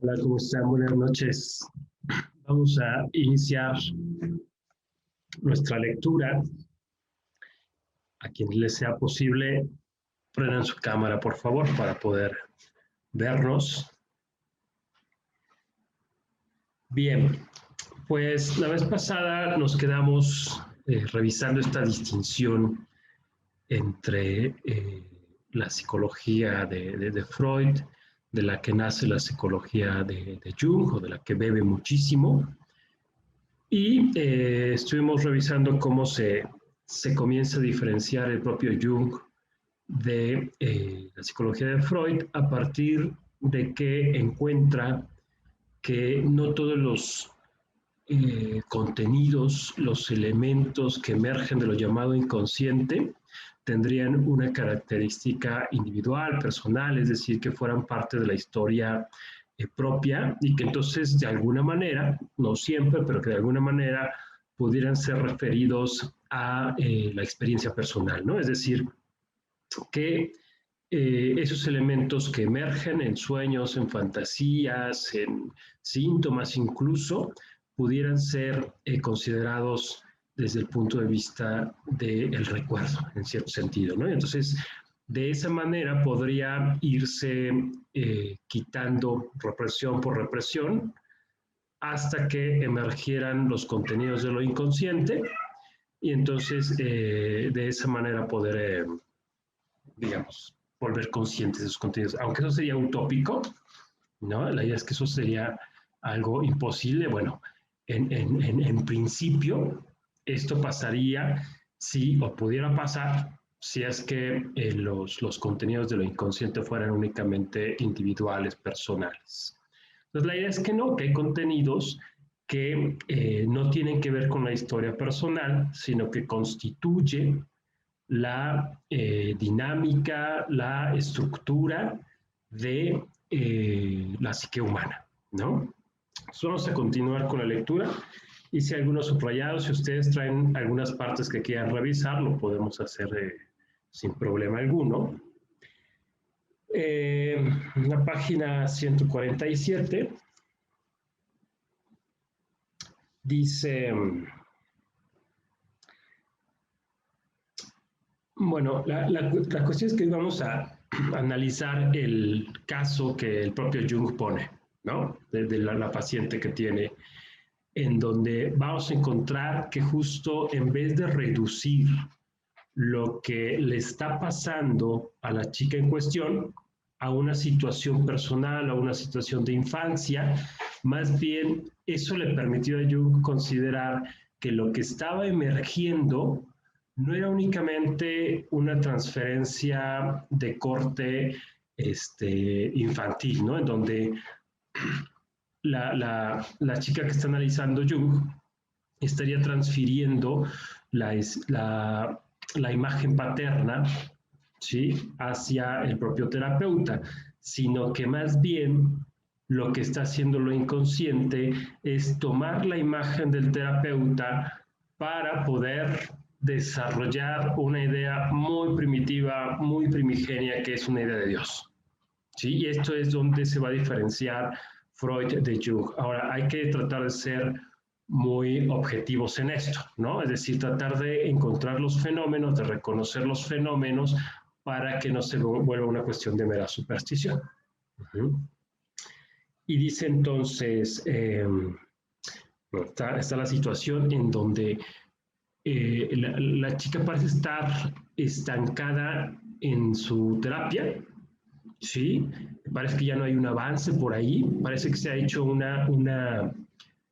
Hola, ¿cómo están? Buenas noches. Vamos a iniciar nuestra lectura. A quien les sea posible, prendan su cámara, por favor, para poder vernos. Bien, pues la vez pasada nos quedamos revisando esta distinción entre la psicología de Freud, de la que nace la psicología de Jung, o de la que bebe muchísimo. Y estuvimos revisando cómo se comienza a diferenciar el propio Jung de la psicología de Freud a partir de que encuentra que no todos los contenidos, los elementos que emergen de lo llamado inconsciente tendrían una característica individual, personal, es decir, que fueran parte de la historia propia y que entonces de alguna manera, no siempre, pero que de alguna manera pudieran ser referidos a la experiencia personal, ¿no? Es decir, que esos elementos que emergen en sueños, en fantasías, en síntomas incluso, pudieran ser considerados desde el punto de vista del recuerdo, en cierto sentido, ¿no? Entonces, de esa manera podría irse quitando represión por represión hasta que emergieran los contenidos de lo inconsciente y entonces de esa manera poder, digamos, volver conscientes de sus contenidos. Aunque eso sería utópico, ¿no? La idea es que eso sería algo imposible. Bueno, en principio, esto pasaría si, o pudiera pasar, si es que los contenidos de lo inconsciente fueran únicamente individuales, personales. Entonces, la idea es que no, que hay contenidos que no tienen que ver con la historia personal, sino que constituye la dinámica, la estructura de la psique humana, ¿no? Vamos a continuar con la lectura. Hice algunos subrayados. Si ustedes traen algunas partes que quieran revisar, lo podemos hacer sin problema alguno. La página 147 dice, bueno, la cuestión es que vamos a analizar el caso que el propio Jung pone, ¿no? De la paciente que tiene, en donde vamos a encontrar que justo en vez de reducir lo que le está pasando a la chica en cuestión a una situación personal, a una situación de infancia, más bien eso le permitió a Jung considerar que lo que estaba emergiendo no era únicamente una transferencia de corte infantil, ¿no? En donde la chica que está analizando Jung estaría transfiriendo la imagen paterna, ¿sí?, hacia el propio terapeuta, sino que más bien lo que está haciendo lo inconsciente es tomar la imagen del terapeuta para poder desarrollar una idea muy primitiva, muy primigenia, que es una idea de Dios. ¿Sí? Y esto es donde se va a diferenciar Freud de Jung. Ahora, hay que tratar de ser muy objetivos en esto, ¿no? Es decir, tratar de encontrar los fenómenos, de reconocer los fenómenos para que no se vuelva una cuestión de mera superstición. Y dice entonces, está la situación en donde la chica parece estar estancada en su terapia, ¿sí? Parece que ya no hay un avance por ahí, parece que se ha hecho una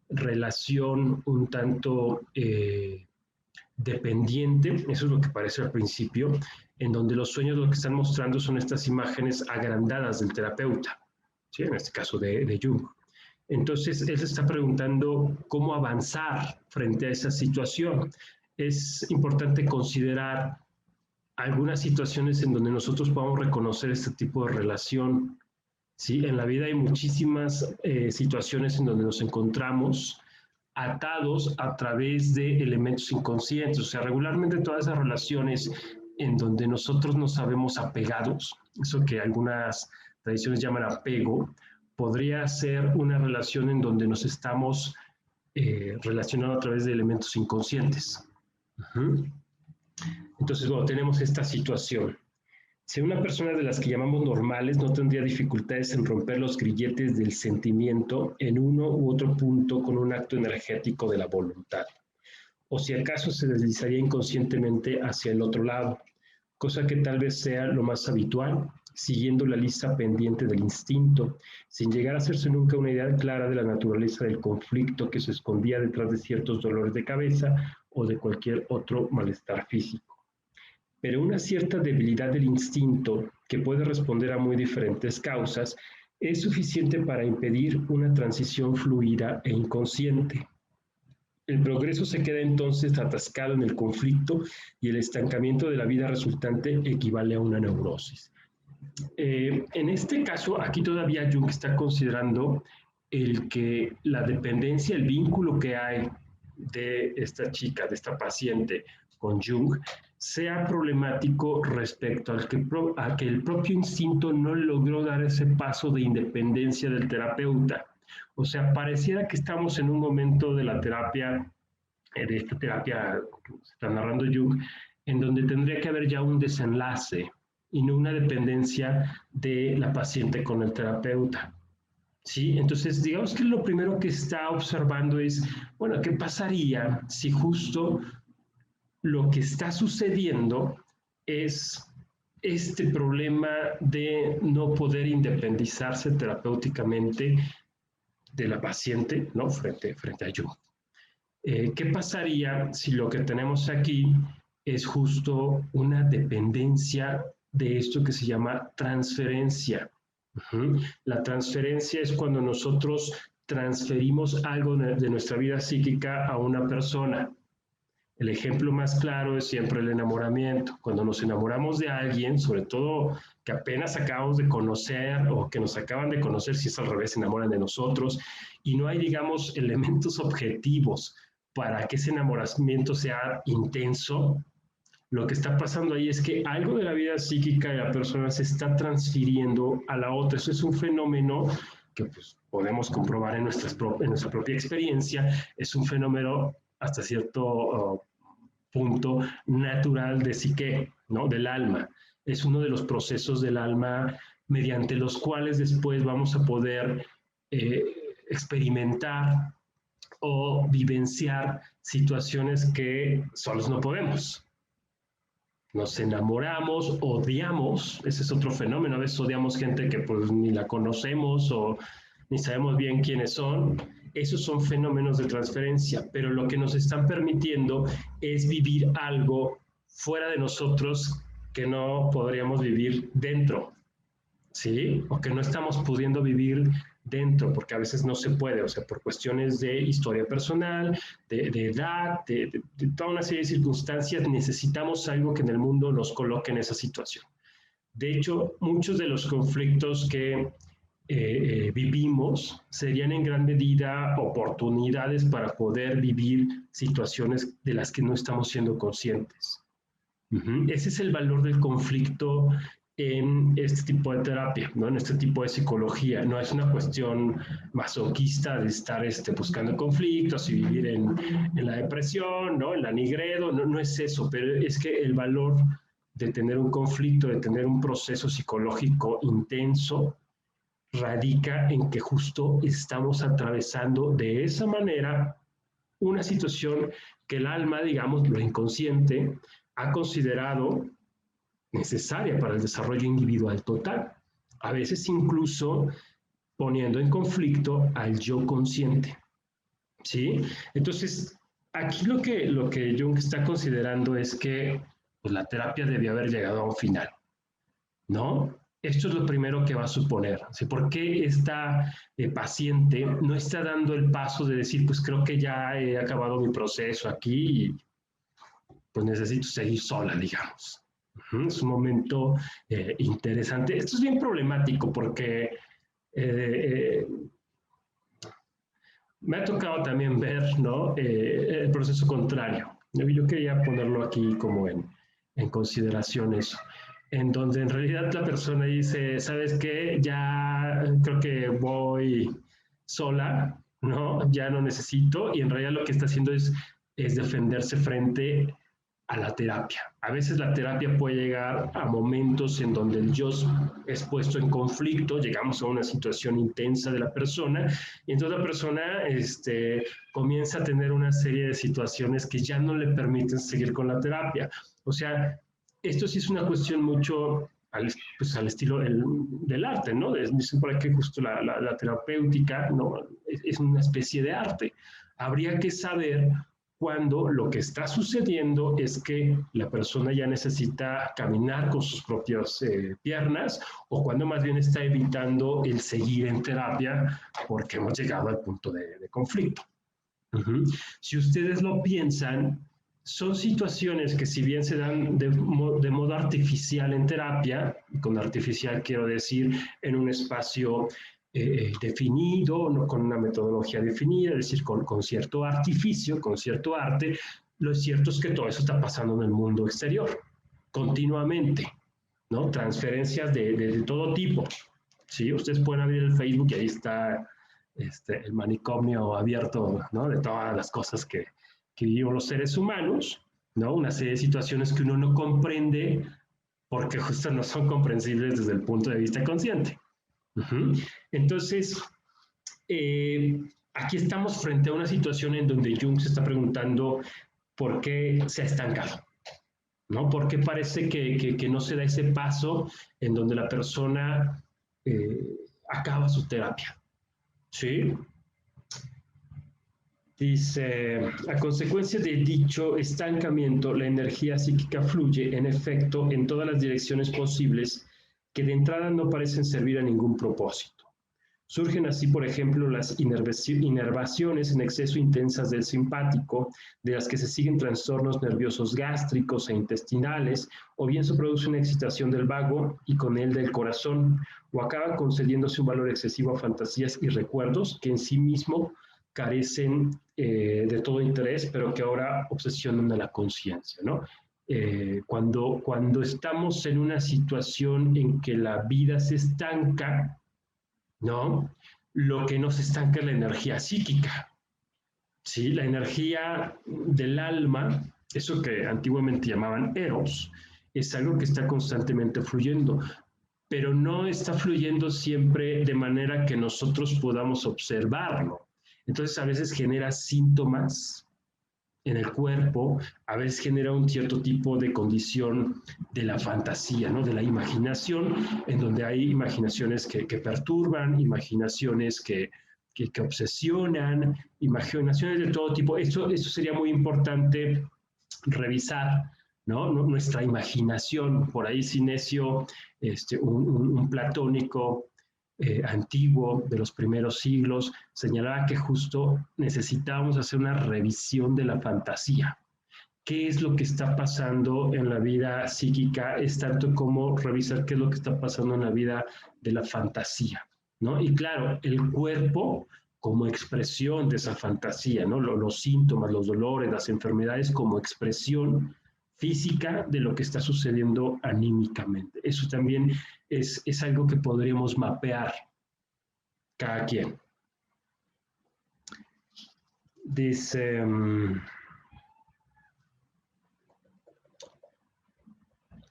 relación un tanto dependiente, eso es lo que parece al principio, en donde los sueños lo que están mostrando son estas imágenes agrandadas del terapeuta, ¿sí?, en este caso de Jung. Entonces, él se está preguntando cómo avanzar frente a esa situación. Es importante considerar algunas situaciones en donde nosotros podamos reconocer este tipo de relación. ¿Sí? En la vida hay muchísimas situaciones en donde nos encontramos atados a través de elementos inconscientes. O sea, regularmente todas esas relaciones en donde nosotros nos sabemos apegados, eso que algunas tradiciones llaman apego, podría ser una relación en donde nos estamos relacionando a través de elementos inconscientes. Entonces, bueno, tenemos esta situación. Si una persona de las que llamamos normales no tendría dificultades en romper los grilletes del sentimiento en uno u otro punto con un acto energético de la voluntad, o si acaso se deslizaría inconscientemente hacia el otro lado, cosa que tal vez sea lo más habitual, siguiendo la lista pendiente del instinto, sin llegar a hacerse nunca una idea clara de la naturaleza del conflicto que se escondía detrás de ciertos dolores de cabeza o de cualquier otro malestar físico. Pero una cierta debilidad del instinto, que puede responder a muy diferentes causas, es suficiente para impedir una transición fluida e inconsciente. El progreso se queda entonces atascado en el conflicto y el estancamiento de la vida resultante equivale a una neurosis. En este caso, aquí todavía Jung está considerando el que la dependencia, el vínculo que hay de esta chica, de esta paciente con Jung, sea problemático respecto a que el propio instinto no logró dar ese paso de independencia del terapeuta. O sea, pareciera que estamos en un momento de la terapia, de esta terapia que se está narrando Jung, en donde tendría que haber ya un desenlace y no una dependencia de la paciente con el terapeuta. ¿Sí? Entonces, digamos que lo primero que está observando es, bueno, ¿qué pasaría si justo lo que está sucediendo es este problema de no poder independizarse terapéuticamente de la paciente, ¿no? frente a Jung? ¿Qué pasaría si lo que tenemos aquí es justo una dependencia de esto que se llama transferencia? La transferencia es cuando nosotros transferimos algo de nuestra vida psíquica a una persona. El ejemplo más claro es siempre el enamoramiento. Cuando nos enamoramos de alguien, sobre todo que apenas acabamos de conocer o que nos acaban de conocer, si es al revés, se enamoran de nosotros, y no hay, digamos, elementos objetivos para que ese enamoramiento sea intenso, lo que está pasando ahí es que algo de la vida psíquica de la persona se está transfiriendo a la otra. Eso es un fenómeno que pues, podemos comprobar en nuestra propia experiencia. Es un fenómeno hasta cierto punto natural de psique, ¿no? Del alma. Es uno de los procesos del alma mediante los cuales después vamos a poder experimentar o vivenciar situaciones que solos no podemos. Nos enamoramos, odiamos, ese es otro fenómeno, a veces odiamos gente que pues ni la conocemos o ni sabemos bien quiénes son. Esos son fenómenos de transferencia, pero lo que nos están permitiendo es vivir algo fuera de nosotros que no podríamos vivir dentro, ¿sí? O que no estamos pudiendo vivir dentro, porque a veces no se puede, o sea, por cuestiones de historia personal, de edad, de toda una serie de circunstancias, necesitamos algo que en el mundo nos coloque en esa situación. De hecho, muchos de los conflictos que vivimos serían en gran medida oportunidades para poder vivir situaciones de las que no estamos siendo conscientes. Ese es el valor del conflicto en este tipo de terapia, ¿no? En este tipo de psicología. No es una cuestión masoquista de estar buscando conflictos y vivir en la depresión, ¿no? En la nigredo, no es eso, pero es que el valor de tener un conflicto, de tener un proceso psicológico intenso, radica en que justo estamos atravesando de esa manera una situación que el alma, digamos, lo inconsciente, ha considerado necesaria para el desarrollo individual total, a veces incluso poniendo en conflicto al yo consciente, ¿sí? Entonces, aquí lo que Jung está considerando es que pues, la terapia debió haber llegado a un final, ¿no? Esto es lo primero que va a suponer. ¿Sí? ¿Por qué esta paciente no está dando el paso de decir, pues creo que ya he acabado mi proceso aquí y pues necesito seguir sola, digamos? Es un momento interesante. Esto es bien problemático porque me ha tocado también ver, ¿no? El proceso contrario. Yo quería ponerlo aquí como en consideración eso. en donde en realidad la persona dice, ¿sabes qué? Ya creo que voy sola, ¿no? Ya no necesito, y en realidad lo que está haciendo es defenderse frente a la terapia. A veces la terapia puede llegar a momentos en donde el yo es puesto en conflicto, llegamos a una situación intensa de la persona, y entonces la persona comienza a tener una serie de situaciones que ya no le permiten seguir con la terapia. O sea, esto sí es una cuestión mucho al estilo del arte, ¿no? Dicen por aquí justo la terapéutica, ¿no? Es una especie de arte. Habría que saber cuando lo que está sucediendo es que la persona ya necesita caminar con sus propias piernas, o cuando más bien está evitando el seguir en terapia porque hemos llegado al punto de conflicto. Si ustedes lo piensan, son situaciones que si bien se dan de modo artificial en terapia, y con artificial quiero decir en un espacio definido, no con una metodología definida, es decir, con cierto artificio, con cierto arte, lo cierto es que todo eso está pasando en el mundo exterior, continuamente, ¿no? Transferencias de todo tipo. ¿Sí? Ustedes pueden abrir el Facebook y ahí está el manicomio abierto, ¿no? De todas las cosas que vivimos los seres humanos, ¿no? Una serie de situaciones que uno no comprende porque justo no son comprensibles desde el punto de vista consciente. Entonces, aquí estamos frente a una situación en donde Jung se está preguntando por qué se ha estancado, ¿no? ¿Por qué parece que no se da ese paso en donde la persona acaba su terapia? ¿Sí? Dice, a consecuencia de dicho estancamiento, la energía psíquica fluye, en efecto, en todas las direcciones posibles que de entrada no parecen servir a ningún propósito. Surgen así, por ejemplo, las inervaciones en exceso intensas del simpático, de las que se siguen trastornos nerviosos gástricos e intestinales, o bien se produce una excitación del vago y con él del corazón, o acaba concediéndose un valor excesivo a fantasías y recuerdos que en sí mismo carecen de todo interés, pero que ahora obsesionan a la conciencia, ¿no? Cuando estamos en una situación en que la vida se estanca, ¿no? Lo que nos estanca es la energía psíquica, ¿sí? La energía del alma, eso que antiguamente llamaban eros, es algo que está constantemente fluyendo, pero no está fluyendo siempre de manera que nosotros podamos observarlo. Entonces a veces genera síntomas en el cuerpo, a veces genera un cierto tipo de condición de la fantasía, ¿no? De la imaginación, en donde hay imaginaciones que perturban, imaginaciones que obsesionan, imaginaciones de todo tipo. Eso sería muy importante revisar, ¿no? Nuestra imaginación. Por ahí Sinesio, un platónico antiguo de los primeros siglos, señalaba que justo necesitábamos hacer una revisión de la fantasía. ¿Qué es lo que está pasando en la vida psíquica? Es tanto como revisar qué es lo que está pasando en la vida de la fantasía, ¿no? Y claro, el cuerpo como expresión de esa fantasía, ¿no? Los síntomas, los dolores, las enfermedades como expresión física de lo que está sucediendo anímicamente. Eso también es algo que podríamos mapear cada quien. Dice,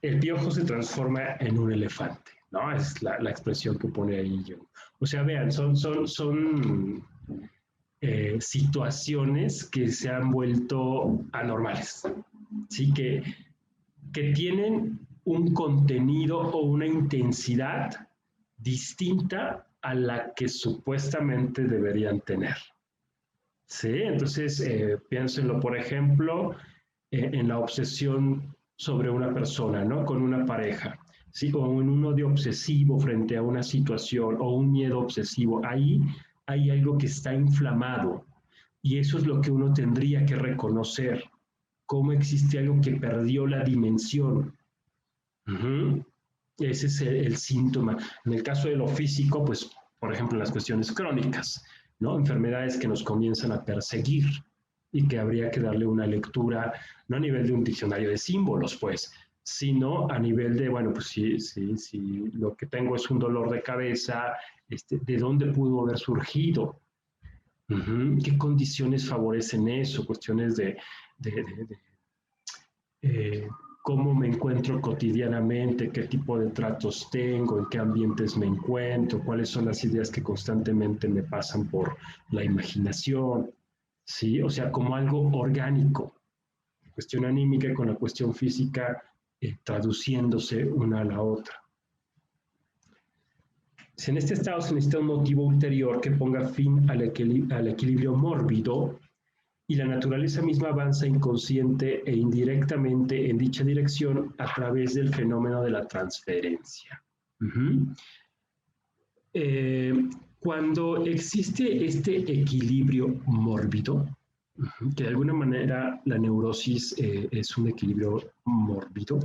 el piojo se transforma en un elefante, ¿no? Es la expresión que pone ahí Jung. O sea, vean, son situaciones que se han vuelto anormales, ¿sí? Que tienen un contenido o una intensidad distinta a la que supuestamente deberían tener. ¿Sí? Entonces, piénsenlo, por ejemplo, en la obsesión sobre una persona, ¿no? Con una pareja, ¿sí? O en un odio obsesivo frente a una situación o un miedo obsesivo. Ahí hay algo que está inflamado y eso es lo que uno tendría que reconocer, cómo existe algo que perdió la dimensión. Ese es el síntoma. En el caso de lo físico, pues, por ejemplo, las cuestiones crónicas, ¿no? Enfermedades que nos comienzan a perseguir y que habría que darle una lectura, no a nivel de un diccionario de símbolos, pues, sino a nivel de, bueno, pues si lo que tengo es un dolor de cabeza, ¿de dónde pudo haber surgido? ¿Qué condiciones favorecen eso? Cuestiones de, de, de eh, cómo me encuentro cotidianamente, qué tipo de tratos tengo, en qué ambientes me encuentro, cuáles son las ideas que constantemente me pasan por la imaginación, ¿sí? O sea, como algo orgánico, cuestión anímica con la cuestión física traduciéndose una a la otra. Si en este estado se necesita un motivo ulterior que ponga fin al equilibrio mórbido, y la naturaleza misma avanza inconsciente e indirectamente en dicha dirección a través del fenómeno de la transferencia. Eh, Cuando existe este equilibrio mórbido, que de alguna manera la neurosis es un equilibrio mórbido,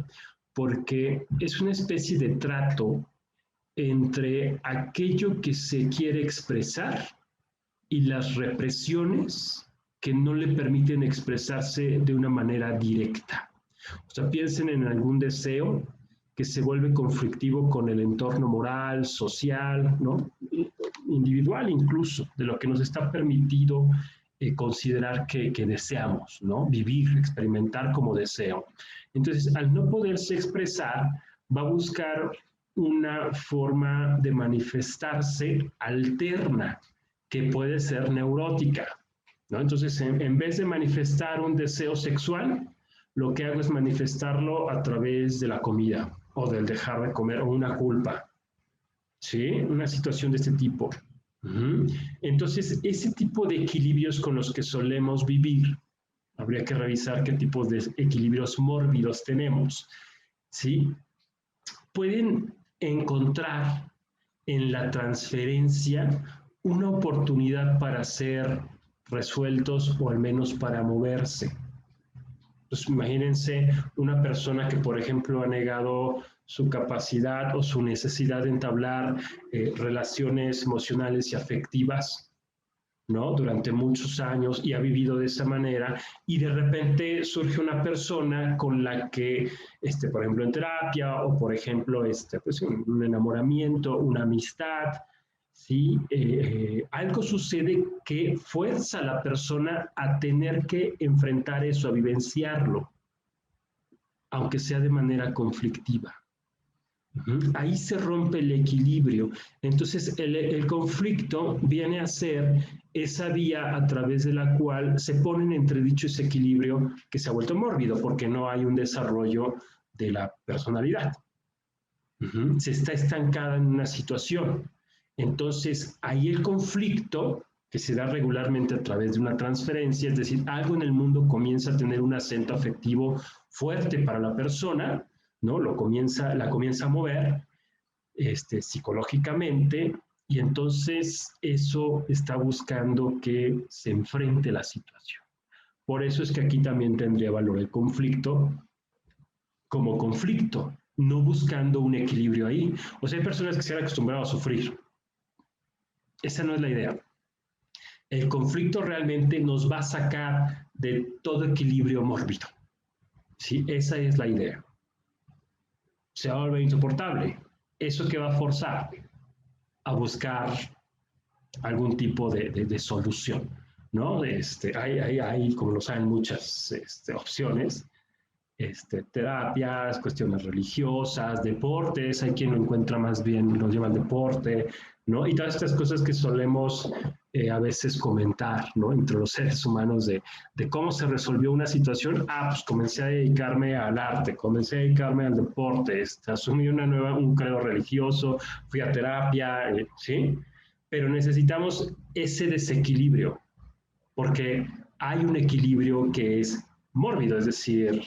porque es una especie de trato entre aquello que se quiere expresar y las represiones que no le permiten expresarse de una manera directa. O sea, piensen en algún deseo que se vuelve conflictivo con el entorno moral, social, ¿no? Individual incluso, de lo que nos está permitido considerar que deseamos, ¿no? Vivir, experimentar como deseo. Entonces, al no poderse expresar, va a buscar una forma de manifestarse alterna, que puede ser neurótica, ¿no? Entonces, en vez de manifestar un deseo sexual, lo que hago es manifestarlo a través de la comida o del dejar de comer o una culpa, ¿sí? Una situación de este tipo. Entonces, ese tipo de equilibrios con los que solemos vivir, habría que revisar qué tipos de equilibrios mórbidos tenemos, ¿sí? Pueden encontrar en la transferencia una oportunidad para ser resueltos o al menos para moverse. Pues imagínense una persona que, por ejemplo, ha negado su capacidad o su necesidad de entablar relaciones emocionales y afectivas, ¿no? Durante muchos años y ha vivido de esa manera y de repente surge una persona con la que, por ejemplo, en terapia o, por ejemplo, pues un enamoramiento, una amistad, ¿sí? Algo sucede que fuerza a la persona a tener que enfrentar eso, a vivenciarlo, aunque sea de manera conflictiva. Ahí se rompe el equilibrio. Entonces, el conflicto viene a ser esa vía a través de la cual se pone en entredicho ese equilibrio que se ha vuelto mórbido, porque no hay un desarrollo de la personalidad. Se está estancada en una situación. Entonces, ahí el conflicto, que se da regularmente a través de una transferencia, es decir, algo en el mundo comienza a tener un acento afectivo fuerte para la persona, ¿no? La comienza a mover psicológicamente, y entonces eso está buscando que se enfrente la situación. Por eso es que aquí también tendría valor el conflicto como conflicto, no buscando un equilibrio ahí. O sea, hay personas que se han acostumbrado a sufrir. Esa no es la idea. El conflicto realmente nos va a sacar de todo equilibrio mórbido. ¿Sí? Esa es la idea. Se va a volver insoportable. ¿Eso que va a forzar? A buscar algún tipo de solución, ¿no? Hay, como lo saben, muchas opciones, terapias, cuestiones religiosas, deportes, hay quien lo encuentra más bien, lo lleva al deporte, ¿no? Y todas estas cosas que solemos a veces comentar, ¿no? Entre los seres humanos de cómo se resolvió una situación. Pues comencé a dedicarme al arte, comencé a dedicarme al deporte, asumí un credo religioso, fui a terapia, ¿sí? Pero necesitamos ese desequilibrio, porque hay un equilibrio que es mórbido, es decir,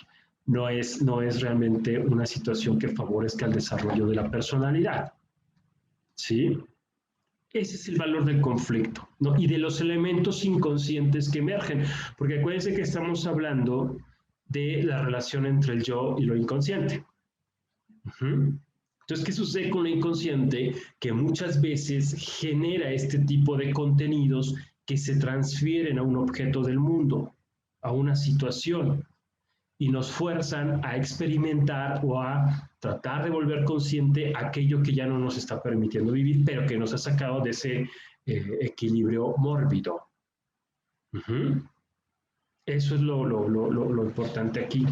no es realmente una situación que favorezca el desarrollo de la personalidad, ¿sí? Ese es el valor del conflicto, ¿no? Y de los elementos inconscientes que emergen, porque acuérdense que estamos hablando de la relación entre el yo y lo inconsciente. Entonces, ¿qué sucede con lo inconsciente? Que muchas veces genera este tipo de contenidos que se transfieren a un objeto del mundo, a una situación. y nos fuerzan a experimentar o a tratar de volver consciente aquello que ya no nos está permitiendo vivir, pero que nos ha sacado de ese equilibrio mórbido. Eso es lo importante aquí.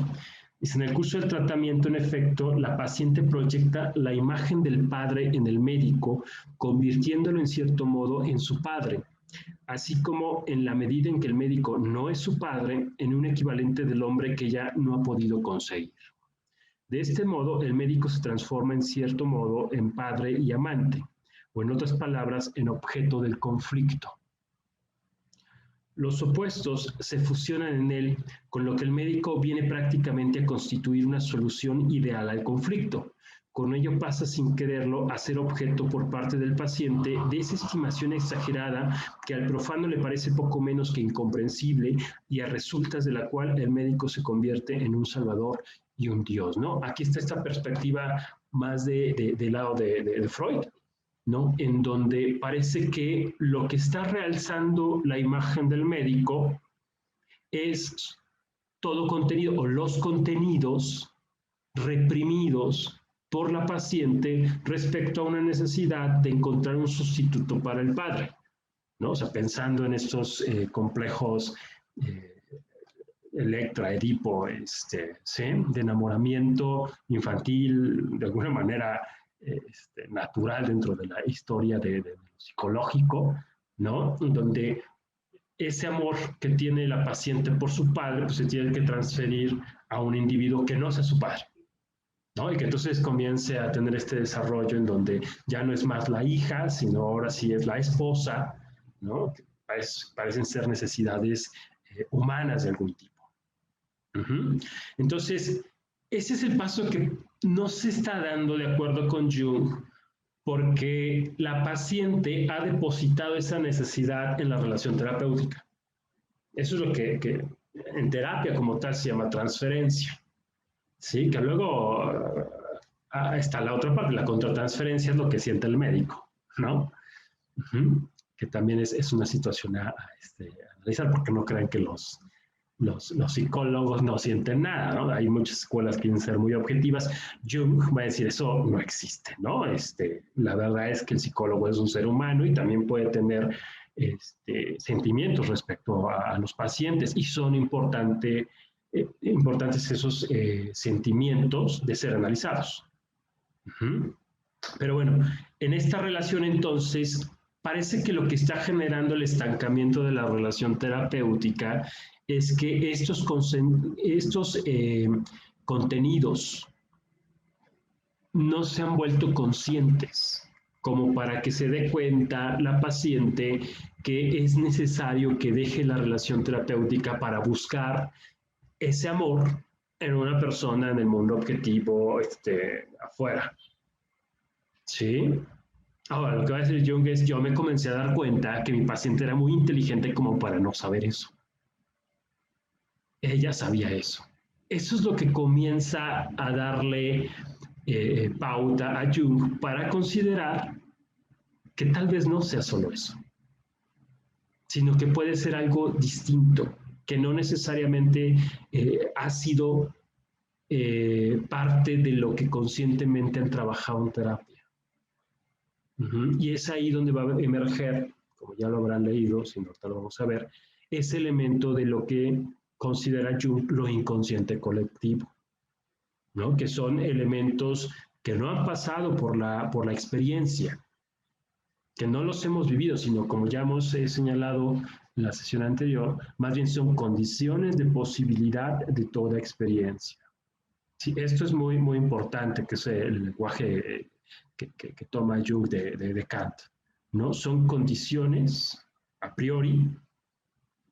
Dice, en el curso del tratamiento, en efecto, la paciente proyecta la imagen del padre en el médico, convirtiéndolo en cierto modo en su padre, así como en la medida en que el médico no es su padre, en un equivalente del hombre que ya no ha podido conseguir. De este modo, el médico se transforma en cierto modo en padre y amante, o en otras palabras, en objeto del conflicto. Los opuestos se fusionan en él, con lo que el médico viene prácticamente a constituir una solución ideal al conflicto. Con ello pasa sin quererlo a ser objeto por parte del paciente de esa estimación exagerada que al profano le parece poco menos que incomprensible y a resultas de la cual el médico se convierte en un salvador y un dios, ¿no? Aquí está esta perspectiva más del lado de Freud, ¿no? En donde parece que lo que está realzando la imagen del médico es todo contenido o los contenidos reprimidos por la paciente respecto a una necesidad de encontrar un sustituto para el padre, ¿no? O sea, pensando en estos complejos Electra, Edipo, ¿sí? De enamoramiento infantil, de alguna manera natural dentro de la historia de lo psicológico, ¿no? Donde ese amor que tiene la paciente por su padre, pues se tiene que transferir a un individuo que no sea su padre, ¿no? Y que entonces comience a tener este desarrollo en donde ya no es más la hija, sino ahora sí es la esposa, ¿no? Que parecen ser necesidades humanas de algún tipo. Entonces, ese es el paso que no se está dando de acuerdo con Jung, porque la paciente ha depositado esa necesidad en la relación terapéutica. Eso es lo que en terapia como tal se llama transferencia. Sí, que luego está la otra parte, la contratransferencia es lo que siente el médico, ¿no? Que también es una situación a analizar, porque no crean que los psicólogos no sienten nada, ¿no? Hay muchas escuelas que quieren ser muy objetivas. Jung va a decir, eso no existe, ¿no? La verdad es que el psicólogo es un ser humano y también puede tener sentimientos respecto a los pacientes y son importantes esos sentimientos de ser analizados. Pero bueno, en esta relación entonces parece que lo que está generando el estancamiento de la relación terapéutica es que estos contenidos no se han vuelto conscientes, como para que se dé cuenta la paciente que es necesario que deje la relación terapéutica para buscar ese amor en una persona en el mundo objetivo afuera. ¿Sí? Ahora, lo que va a decir Jung es, yo me comencé a dar cuenta que mi paciente era muy inteligente como para no saber eso. Ella sabía eso. Eso es lo que comienza a darle pauta a Jung para considerar que tal vez no sea solo eso, sino que puede ser algo distinto, que no necesariamente ha sido parte de lo que conscientemente han trabajado en terapia. Y es ahí donde va a emerger, como ya lo habrán leído, si no, ahorita lo vamos a ver, ese elemento de lo que considera Jung lo inconsciente colectivo, ¿no? Que son elementos que no han pasado por la experiencia, que no los hemos vivido, sino como ya hemos señalado en la sesión anterior, más bien son condiciones de posibilidad de toda experiencia. Sí, esto es muy, muy importante, que es el lenguaje que toma Jung de Kant, ¿no? Son condiciones a priori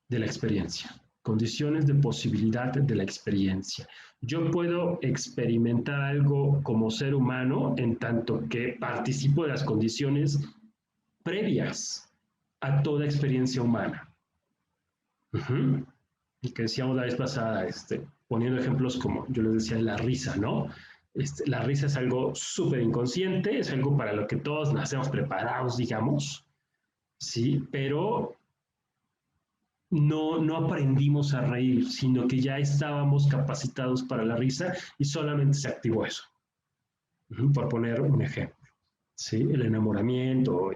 de la experiencia, condiciones de posibilidad de la experiencia. Yo puedo experimentar algo como ser humano en tanto que participo de las condiciones previas a toda experiencia humana. Y que decíamos la vez pasada, poniendo ejemplos como yo les decía de la risa, ¿no? La risa es algo súper inconsciente, es algo para lo que todos nacemos preparados, digamos, ¿sí? Pero no aprendimos a reír, sino que ya estábamos capacitados para la risa y solamente se activó eso. Por poner un ejemplo, ¿sí? El enamoramiento,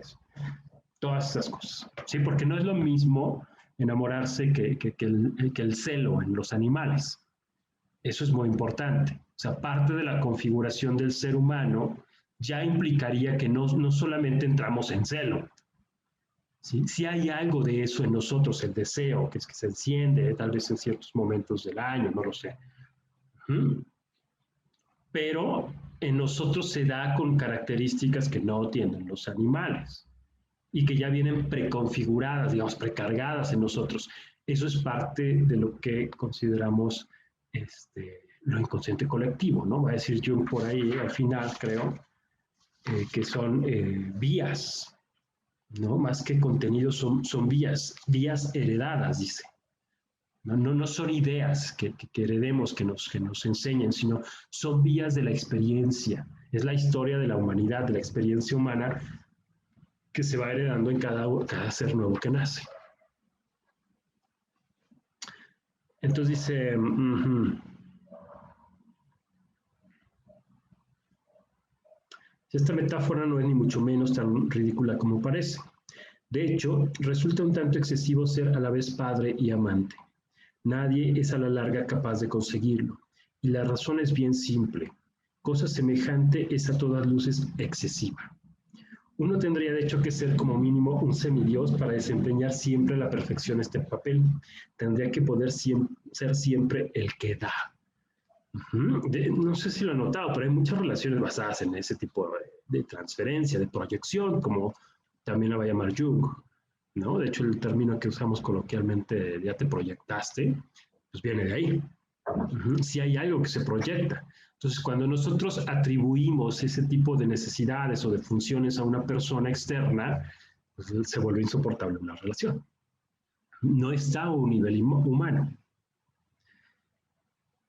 todas esas cosas, ¿sí? Porque no es lo mismo enamorarse que el celo en los animales. Eso es muy importante. O sea, parte de la configuración del ser humano ya implicaría que no solamente entramos en celo. ¿Sí? Si hay algo de eso en nosotros, el deseo, que es que se enciende tal vez en ciertos momentos del año, no lo sé. Pero en nosotros se da con características que no tienen los animales y que ya vienen preconfiguradas, digamos, precargadas en nosotros. Eso es parte de lo que consideramos lo inconsciente colectivo, ¿no? Va a decir Jung por ahí, al final, creo, que son vías, ¿no? Más que contenidos, son vías heredadas, dice. No son ideas que heredemos, que nos enseñen, sino son vías de la experiencia. Es la historia de la humanidad, de la experiencia humana que se va heredando en cada ser nuevo que nace. Entonces dice, esta metáfora no es ni mucho menos tan ridícula como parece. De hecho, resulta un tanto excesivo ser a la vez padre y amante. Nadie es a la larga capaz de conseguirlo, y la razón es bien simple. Cosa semejante es a todas luces excesiva. Uno tendría de hecho que ser como mínimo un semidios para desempeñar siempre a la perfección este papel. Tendría que poder ser siempre el que da. No sé si lo han notado, pero hay muchas relaciones basadas en ese tipo de transferencia, de proyección, como también la va a llamar Jung, ¿no? De hecho, el término que usamos coloquialmente, ya te proyectaste, pues viene de ahí. Si hay algo que se proyecta. Entonces, cuando nosotros atribuimos ese tipo de necesidades o de funciones a una persona externa, pues se vuelve insoportable una relación. No está a un nivel humano.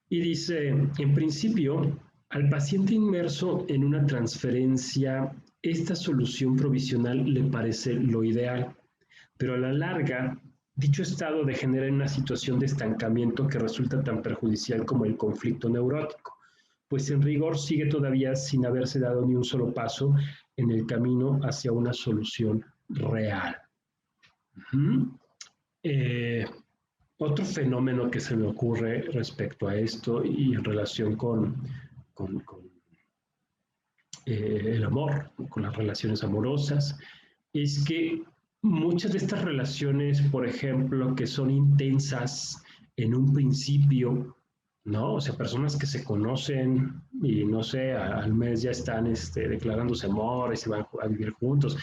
Y dice, en principio, al paciente inmerso en una transferencia, esta solución provisional le parece lo ideal, pero a la larga, dicho estado degenera en una situación de estancamiento que resulta tan perjudicial como el conflicto neurótico, pues en rigor sigue todavía sin haberse dado ni un solo paso en el camino hacia una solución real. Otro fenómeno que se me ocurre respecto a esto y en relación con el amor, con las relaciones amorosas, es que muchas de estas relaciones, por ejemplo, que son intensas en un principio, ¿no? O sea, personas que se conocen y no sé, al mes ya están declarándose amor y se van a vivir juntos.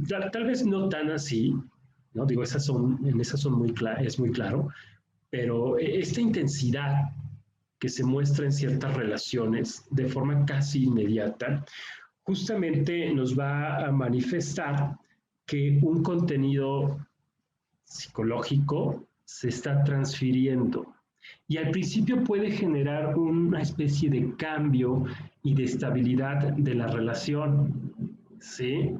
Tal vez no tan así, ¿no? Digo, en esas son es muy claro, pero esta intensidad que se muestra en ciertas relaciones de forma casi inmediata, justamente nos va a manifestar que un contenido psicológico se está transfiriendo y al principio puede generar una especie de cambio y de estabilidad de la relación, ¿sí?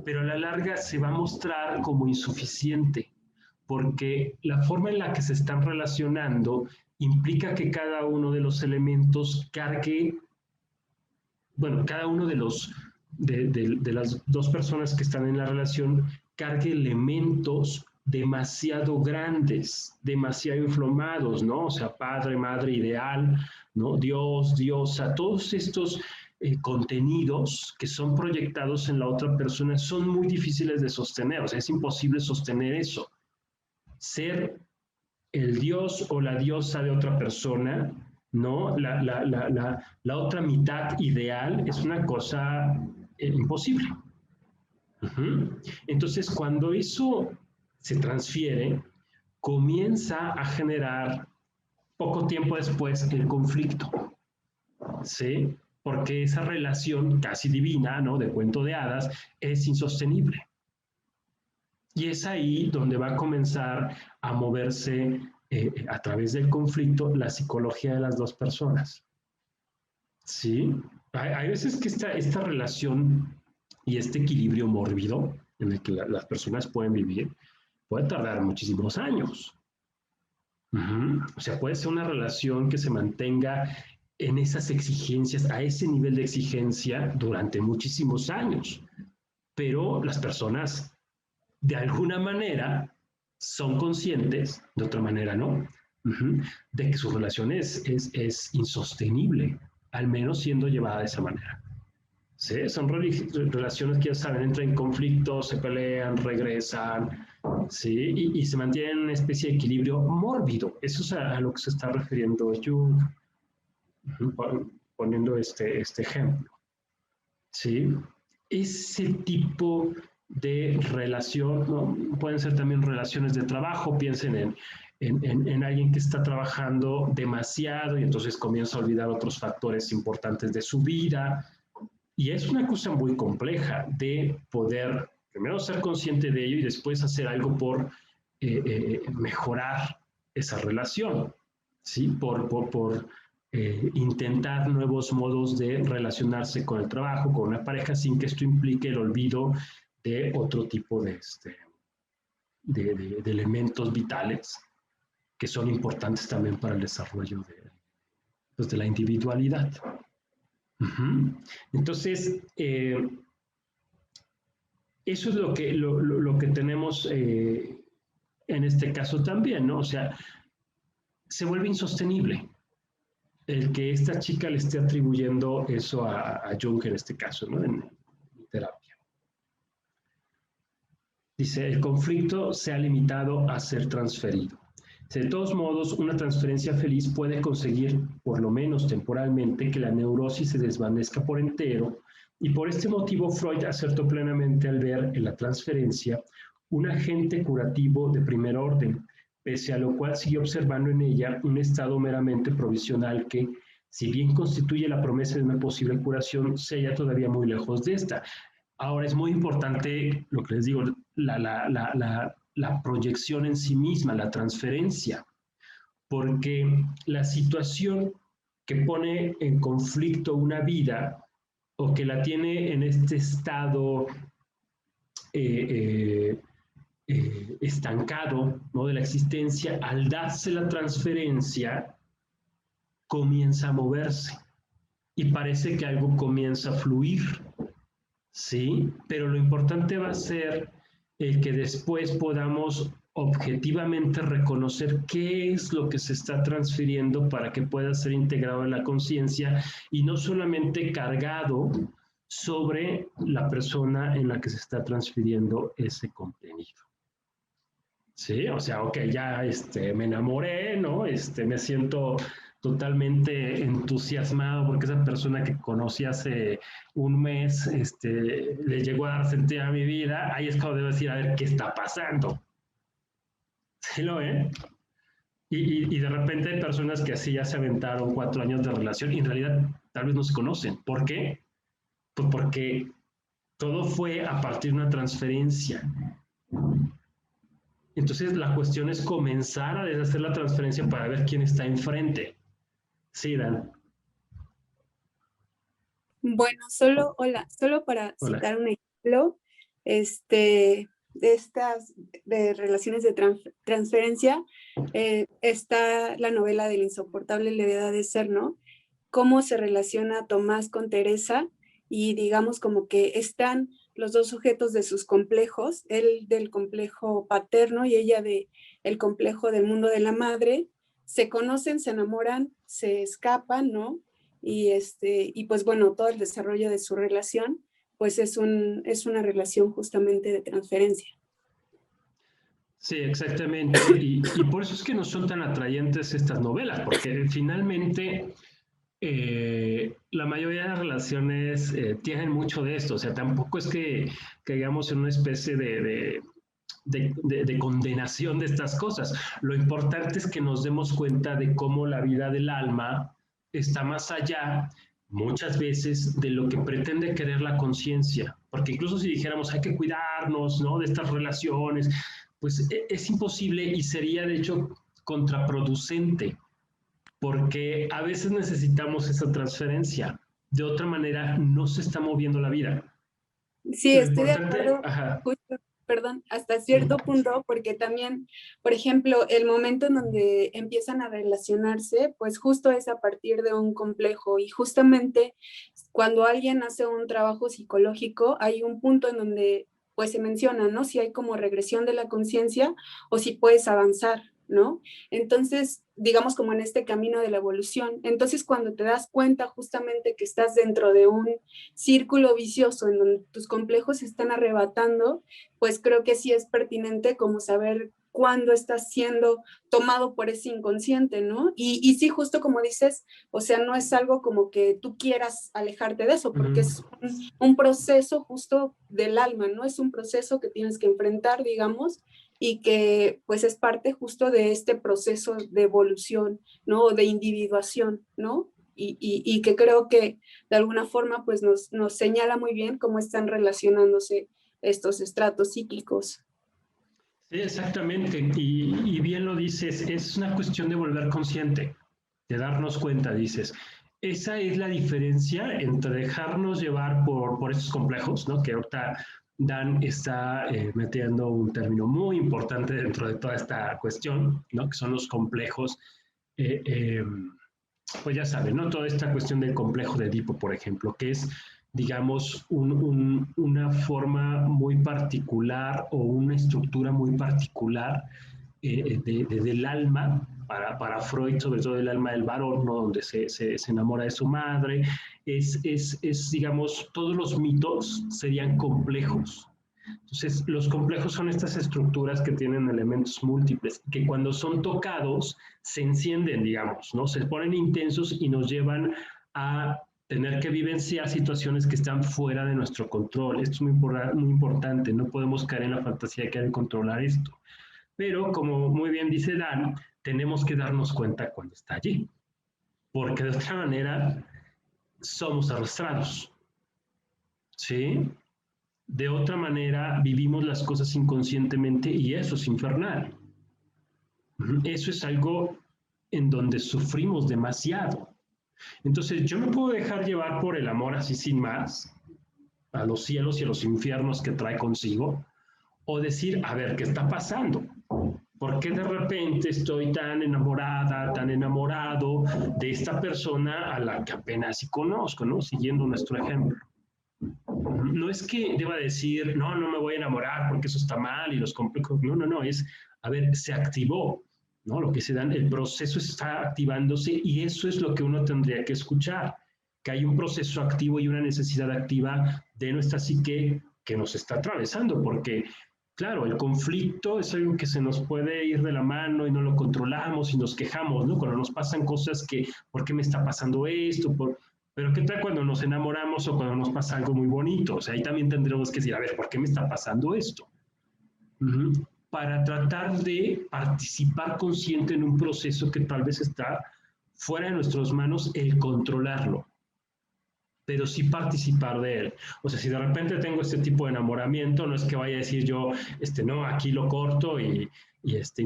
Pero a la larga se va a mostrar como insuficiente porque la forma en la que se están relacionando implica que cada uno de los elementos cargue, bueno, cada uno de las dos personas que están en la relación cargue elementos demasiado grandes, demasiado inflamados, ¿no? O sea, padre, madre ideal, ¿no? Dios, diosa, todos estos contenidos que son proyectados en la otra persona son muy difíciles de sostener, o sea, es imposible sostener eso. Ser el dios o la diosa de otra persona, ¿no? La otra mitad ideal es una cosa imposible. Entonces, cuando eso se transfiere, comienza a generar poco tiempo después el conflicto, ¿sí? Porque esa relación casi divina, ¿no? De cuento de hadas, es insostenible. Y es ahí donde va a comenzar a moverse a través del conflicto la psicología de las dos personas. ¿Sí? Hay veces que esta relación y este equilibrio mórbido en el que las personas pueden vivir puede tardar muchísimos años. O sea, puede ser una relación que se mantenga en esas exigencias, a ese nivel de exigencia durante muchísimos años, pero las personas de alguna manera son conscientes, de otra manera no, de que su relación es insostenible, al menos siendo llevada de esa manera. ¿Sí? Son relaciones que ya saben, entran en conflicto, se pelean, regresan, ¿sí? Y se mantienen en una especie de equilibrio mórbido. Eso es a lo que se está refiriendo Jung, poniendo este ejemplo. ¿Sí? Ese tipo de relación, ¿no? Pueden ser también relaciones de trabajo, piensen en alguien que está trabajando demasiado y entonces comienza a olvidar otros factores importantes de su vida. Y es una cosa muy compleja de poder primero ser consciente de ello y después hacer algo por mejorar esa relación, ¿sí? Por intentar nuevos modos de relacionarse con el trabajo, con una pareja, sin que esto implique el olvido de otro tipo de elementos vitales que son importantes también para el desarrollo pues, de la individualidad. Entonces, eso es lo que tenemos en este caso también, ¿no? O sea, se vuelve insostenible el que esta chica le esté atribuyendo eso a Jung en este caso, ¿no? En terapia. Dice, el conflicto se ha limitado a ser transferido. De todos modos, una transferencia feliz puede conseguir, por lo menos temporalmente, que la neurosis se desvanezca por entero, y por este motivo Freud acertó plenamente al ver en la transferencia un agente curativo de primer orden, pese a lo cual siguió observando en ella un estado meramente provisional que, si bien constituye la promesa de una posible curación, se halla todavía muy lejos de esta. Ahora es muy importante lo que les digo, la proyección en sí misma, la transferencia, porque la situación que pone en conflicto una vida o que la tiene en este estado estancado, ¿no? De la existencia, al darse la transferencia, comienza a moverse y parece que algo comienza a fluir, ¿sí? Pero lo importante va a ser que después podamos objetivamente reconocer qué es lo que se está transfiriendo para que pueda ser integrado en la conciencia y no solamente cargado sobre la persona en la que se está transfiriendo ese contenido. Sí, o sea, ok, ya me enamoré, ¿no? Me siento totalmente entusiasmado porque esa persona que conocí hace un mes le llegó a dar sentido a mi vida. Ahí es cuando debo decir, a ver, ¿qué está pasando? ¿Sí lo ven? Y de repente hay personas que así ya se aventaron 4 años de relación y en realidad tal vez no se conocen. ¿Por qué? Pues porque todo fue a partir de una transferencia. Entonces la cuestión es comenzar a deshacer la transferencia para ver quién está enfrente. Sí, Dan. Bueno, solo para Hola. citar un ejemplo, de estas de relaciones de transferencia, está la novela de La insoportable levedad de ser, ¿no? Cómo se relaciona Tomás con Teresa y digamos como que están los dos sujetos de sus complejos, él del complejo paterno y ella del complejo del mundo de la madre, se conocen, se enamoran, se escapan, ¿no? Y pues bueno, todo el desarrollo de su relación, pues es una relación justamente de transferencia. Sí, exactamente. Y por eso es que no son tan atrayentes estas novelas, porque finalmente la mayoría de las relaciones tienen mucho de esto. O sea, tampoco es que caigamos en una especie de condenación de estas cosas. Lo importante es que nos demos cuenta de cómo la vida del alma está más allá muchas veces de lo que pretende querer la conciencia, porque incluso si dijéramos hay que cuidarnos, ¿no? De estas relaciones, pues es imposible y sería de hecho contraproducente, porque a veces necesitamos esa transferencia, de otra manera no se está moviendo la vida. Sí, Lo estoy de importante, acuerdo. ajá. Justo, perdón, hasta cierto punto, porque también, por ejemplo, el momento en donde empiezan a relacionarse, pues justo es a partir de un complejo y justamente cuando alguien hace un trabajo psicológico, hay un punto en donde pues se menciona, ¿no? Si hay como regresión de la conciencia o si puedes avanzar, ¿no? Entonces, digamos como en este camino de la evolución. Entonces, cuando te das cuenta justamente que estás dentro de un círculo vicioso en donde tus complejos se están arrebatando, pues creo que sí es pertinente como saber cuándo estás siendo tomado por ese inconsciente, ¿no? Y sí, justo como dices, o sea, no es algo como que tú quieras alejarte de eso, porque es un proceso justo del alma, ¿no? Es un proceso que tienes que enfrentar, digamos, y que pues es parte justo de este proceso de evolución, ¿no? De individuación, ¿no? Y que creo que de alguna forma pues nos señala muy bien cómo están relacionándose estos estratos cíclicos. Sí, exactamente. Y bien lo dices, es una cuestión de volver consciente, de darnos cuenta, dices. Esa es la diferencia entre dejarnos llevar por estos complejos, ¿no? Que ahorita Dan está metiendo un término muy importante dentro de toda esta cuestión, ¿no? Que son los complejos. Eh, eh, pues ya saben, ¿no? Toda esta cuestión del complejo de Edipo, por ejemplo, que es, digamos, una forma muy particular o una estructura muy particular del alma, para Freud, sobre todo el alma del varón, ¿no? Donde se enamora de su madre, digamos, todos los mitos serían complejos. Entonces, los complejos son estas estructuras que tienen elementos múltiples, que cuando son tocados se encienden, digamos, ¿no? Se ponen intensos y nos llevan a tener que vivenciar situaciones que están fuera de nuestro control. Esto es muy importante, no podemos caer en la fantasía de querer controlar esto. Pero, como muy bien dice Dan, tenemos que darnos cuenta cuando está allí, porque de otra manera somos arrastrados, ¿sí? De otra manera, vivimos las cosas inconscientemente y eso es infernal. Eso es algo en donde sufrimos demasiado. Entonces, yo me puedo dejar llevar por el amor así sin más, a los cielos y a los infiernos que trae consigo, o decir, a ver, ¿qué está pasando? ¿Por qué de repente estoy tan enamorada, tan enamorado de esta persona a la que apenas sí conozco, ¿no? Siguiendo nuestro ejemplo. No es que deba decir, no, no me voy a enamorar porque eso está mal y los complejos. No, no, no, es, a ver, se activó, ¿no? Lo que se dan, el proceso está activándose y eso es lo que uno tendría que escuchar, que hay un proceso activo y una necesidad activa de nuestra psique que nos está atravesando, porque, claro, el conflicto es algo que se nos puede ir de la mano y no lo controlamos y nos quejamos, ¿no? Cuando nos pasan cosas que, ¿por qué me está pasando esto? Pero ¿qué tal cuando nos enamoramos o cuando nos pasa algo muy bonito? O sea, ahí también tendremos que decir, a ver, ¿por qué me está pasando esto? Para tratar de participar consciente en un proceso que tal vez está fuera de nuestras manos el controlarlo, pero sí participar de él. O sea, si de repente tengo este tipo de enamoramiento, no es que vaya a decir yo, no, aquí lo corto y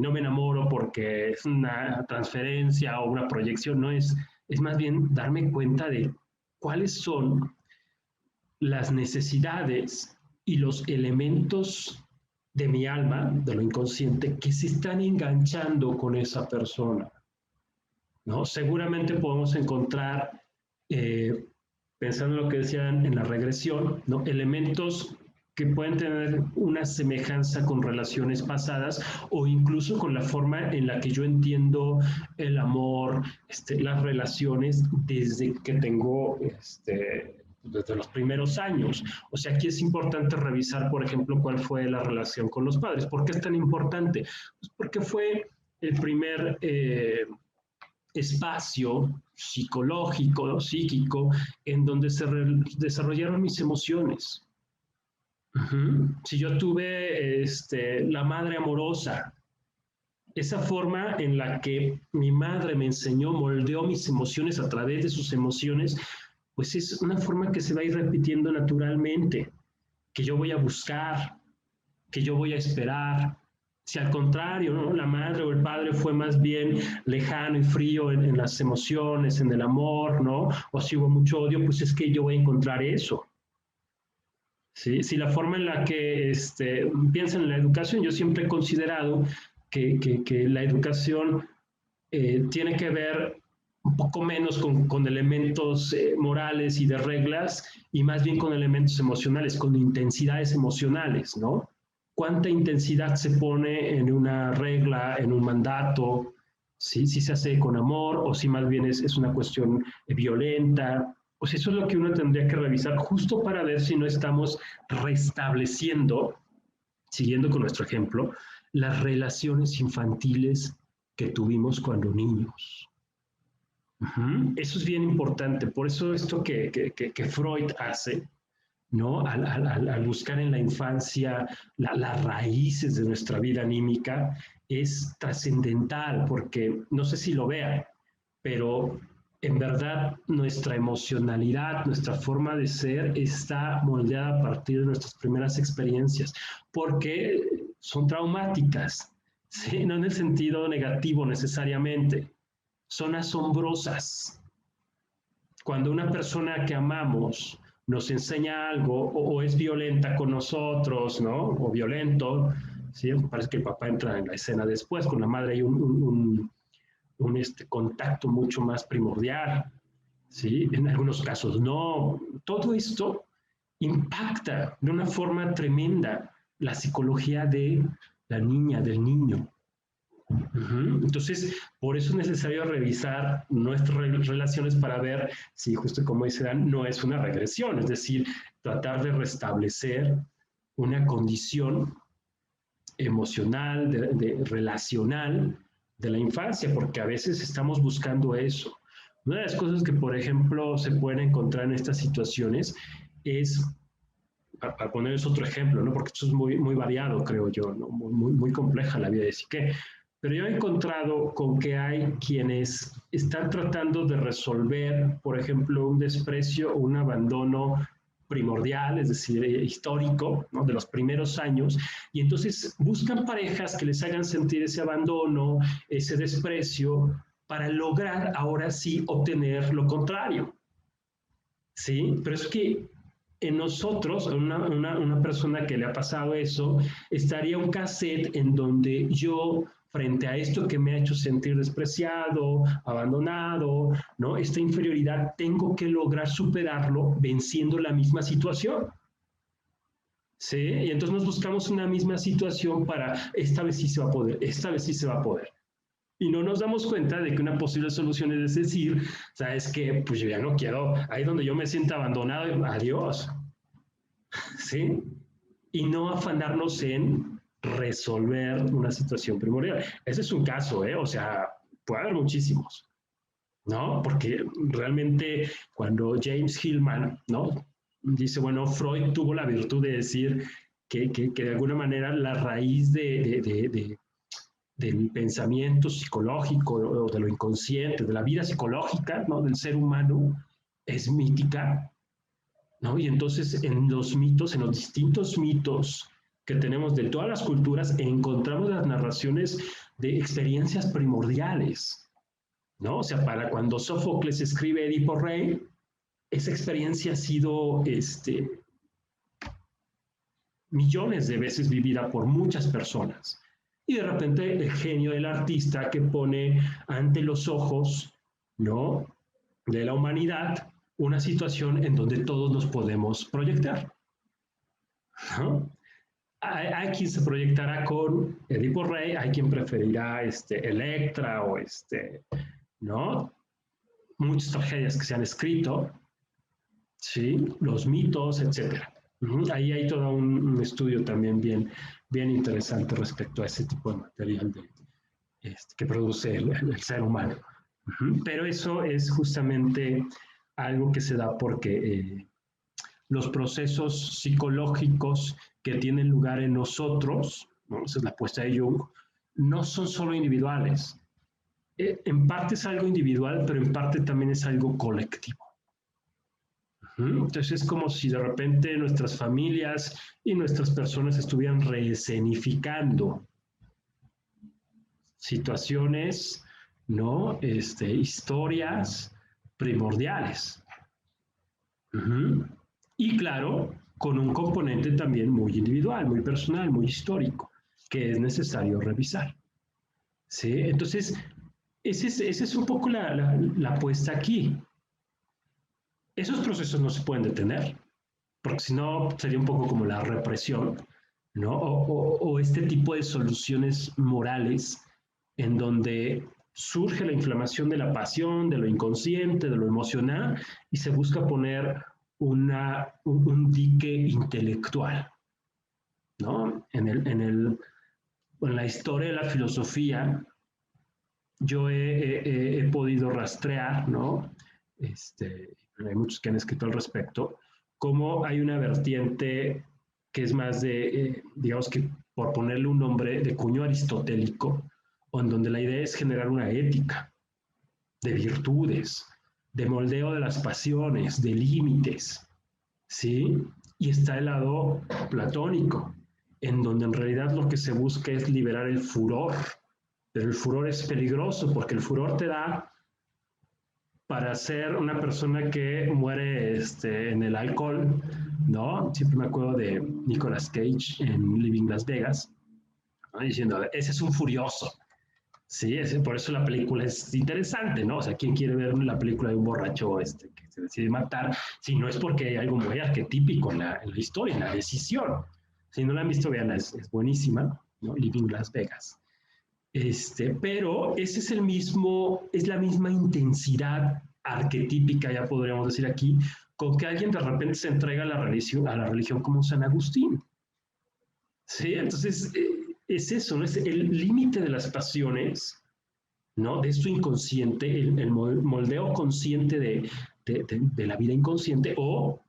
no me enamoro porque es una transferencia o una proyección, no es más bien darme cuenta de cuáles son las necesidades y los elementos de mi alma, de lo inconsciente, que se están enganchando con esa persona, ¿no? Seguramente podemos encontrar, pensando en lo que decían en la regresión, ¿no? Elementos que pueden tener una semejanza con relaciones pasadas o incluso con la forma en la que yo entiendo el amor, las relaciones desde que tengo desde los primeros años. O sea, aquí es importante revisar, por ejemplo, cuál fue la relación con los padres. ¿Por qué es tan importante? Pues porque fue el primer espacio psicológico, psíquico, en donde se desarrollaron mis emociones. Si yo tuve la madre amorosa, esa forma en la que mi madre me enseñó, moldeó mis emociones a través de sus emociones, pues es una forma que se va a ir repitiendo naturalmente, que yo voy a buscar, que yo voy a esperar. Si al contrario, ¿no? La madre o el padre fue más bien lejano y frío en las emociones, en el amor, ¿no? O si hubo mucho odio, pues es que yo voy a encontrar eso. ¿sí? Si la forma en la que piensan en la educación, yo siempre he considerado que la educación tiene que ver un poco menos con elementos morales y de reglas y más bien con elementos emocionales, con intensidades emocionales, ¿no? ¿Cuánta intensidad se pone en una regla, en un mandato? ¿Sí? Si se hace con amor o si más bien es una cuestión violenta. Pues eso es lo que uno tendría que revisar justo para ver si no estamos restableciendo, siguiendo con nuestro ejemplo, las relaciones infantiles que tuvimos cuando niños. Eso es bien importante. Por eso esto que Freud hace, ¿no? Al buscar en la infancia las raíces de nuestra vida anímica, es trascendental, porque no sé si lo vean, pero en verdad nuestra emocionalidad, nuestra forma de ser está moldeada a partir de nuestras primeras experiencias, porque son traumáticas, ¿sí? No en el sentido negativo necesariamente, son asombrosas. Cuando una persona que amamos nos enseña algo o es violenta con nosotros, ¿no? O violento, ¿sí? Parece que el papá entra en la escena después, con la madre hay un contacto mucho más primordial, ¿sí? En algunos casos no. Todo esto impacta de una forma tremenda la psicología de la niña, del niño. Entonces, por eso es necesario revisar nuestras relaciones para ver si, justo como dice Dan, no es una regresión, es decir, tratar de restablecer una condición emocional, relacional de la infancia, porque a veces estamos buscando eso. Una de las cosas que, por ejemplo, se pueden encontrar en estas situaciones es, para ponerles otro ejemplo, ¿no? Porque esto es muy variado, creo yo, ¿no? Muy compleja la vida de Psique. Pero yo he encontrado con que hay quienes están tratando de resolver, por ejemplo, un desprecio o un abandono primordial, es decir, histórico, ¿no? De los primeros años, y entonces buscan parejas que les hagan sentir ese abandono, ese desprecio, para lograr ahora sí obtener lo contrario. ¿Sí? Pero es que en nosotros, una persona que le ha pasado eso, estaría un cassette en donde yo, frente a esto que me ha hecho sentir despreciado, abandonado, ¿no? Esta inferioridad, tengo que lograr superarlo venciendo la misma situación. ¿Sí? Y entonces nos buscamos una misma situación para, esta vez sí se va a poder, esta vez sí se va a poder. Y no nos damos cuenta de que una posible solución es decir, ¿sabes qué? Pues yo ya no quiero, ahí donde yo me sienta abandonado, adiós. ¿Sí? Y no afanarnos en resolver una situación primordial. Ese es un caso, ¿eh? O sea, puede haber muchísimos, ¿no? Porque realmente cuando James Hillman, ¿no? Dice, bueno, Freud tuvo la virtud de decir que de alguna manera la raíz del pensamiento psicológico o de lo inconsciente, de la vida psicológica, ¿no? Del ser humano, es mítica, ¿no? Y entonces en los mitos, en los distintos mitos que tenemos de todas las culturas, encontramos las narraciones de experiencias primordiales, ¿no? O sea, para cuando Sófocles escribe Edipo Rey, esa experiencia ha sido millones de veces vivida por muchas personas. Y de repente el genio del artista que pone ante los ojos, ¿no?, de la humanidad una situación en donde todos nos podemos proyectar, ¿no? Hay quien se proyectará con Edipo Rey, hay quien preferirá Electra o ¿no? Muchas tragedias que se han escrito, ¿sí? Los mitos, etcétera. Ahí hay todo un estudio también bien interesante respecto a ese tipo de material que produce el ser humano. Pero eso es justamente algo que se da porque los procesos psicológicos que tienen lugar en nosotros, ¿no? Esa es la apuesta de Jung, no son solo individuales. En parte es algo individual, pero en parte también es algo colectivo. Entonces es como si de repente nuestras familias y nuestras personas estuvieran reescenificando situaciones, ¿no? Historias primordiales. Y claro, con un componente también muy individual, muy personal, muy histórico, que es necesario revisar. ¿Sí? Entonces, esa es un poco la apuesta aquí. Esos procesos no se pueden detener, porque si no sería un poco como la represión, ¿no? O este tipo de soluciones morales en donde surge la inflamación de la pasión, de lo inconsciente, de lo emocional, y se busca poner un dique intelectual, ¿no? En la historia de la filosofía, yo he podido rastrear, ¿no? Hay muchos que han escrito al respecto, cómo hay una vertiente que es más de, digamos que por ponerle un nombre de cuño aristotélico, en donde la idea es generar una ética de virtudes, de moldeo de las pasiones, de límites, ¿sí? Y está el lado platónico, en donde en realidad lo que se busca es liberar el furor, pero el furor es peligroso porque el furor te da para ser una persona que muere en el alcohol, ¿no? Siempre me acuerdo de Nicolas Cage en Living Las Vegas, ¿no? Diciendo, ese es un furioso. Sí, por eso la película es interesante, ¿no? O sea, ¿quién quiere ver la película de un borracho que se decide matar? Si no es porque hay algo muy arquetípico en la historia, en la decisión. Si no la han visto, veanla, es buenísima, ¿no? Living Las Vegas. Pero ese es la misma intensidad arquetípica, ya podríamos decir aquí, con que alguien de repente se entrega a la religión como San Agustín. ¿Sí? Entonces, es eso, ¿no? Es el límite de las pasiones, ¿no? De esto inconsciente, el moldeo consciente de la vida inconsciente, o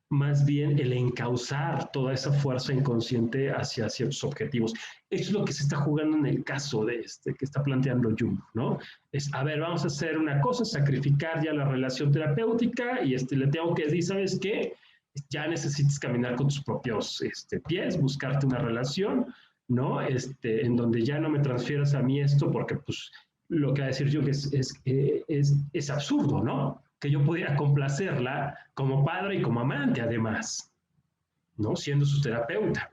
más bien el encauzar toda esa fuerza inconsciente hacia ciertos objetivos. Eso es lo que se está jugando en el caso de que está planteando Jung, ¿no? Es, a ver, vamos a hacer una cosa, sacrificar ya la relación terapéutica y le tengo que decir, ¿sabes qué? Ya necesitas caminar con tus propios pies, buscarte una relación, ¿no? En donde ya no me transfieras a mí esto porque, pues, lo que va a decir Jung es absurdo, ¿no? Que yo pudiera complacerla como padre y como amante, además, ¿no? Siendo su terapeuta.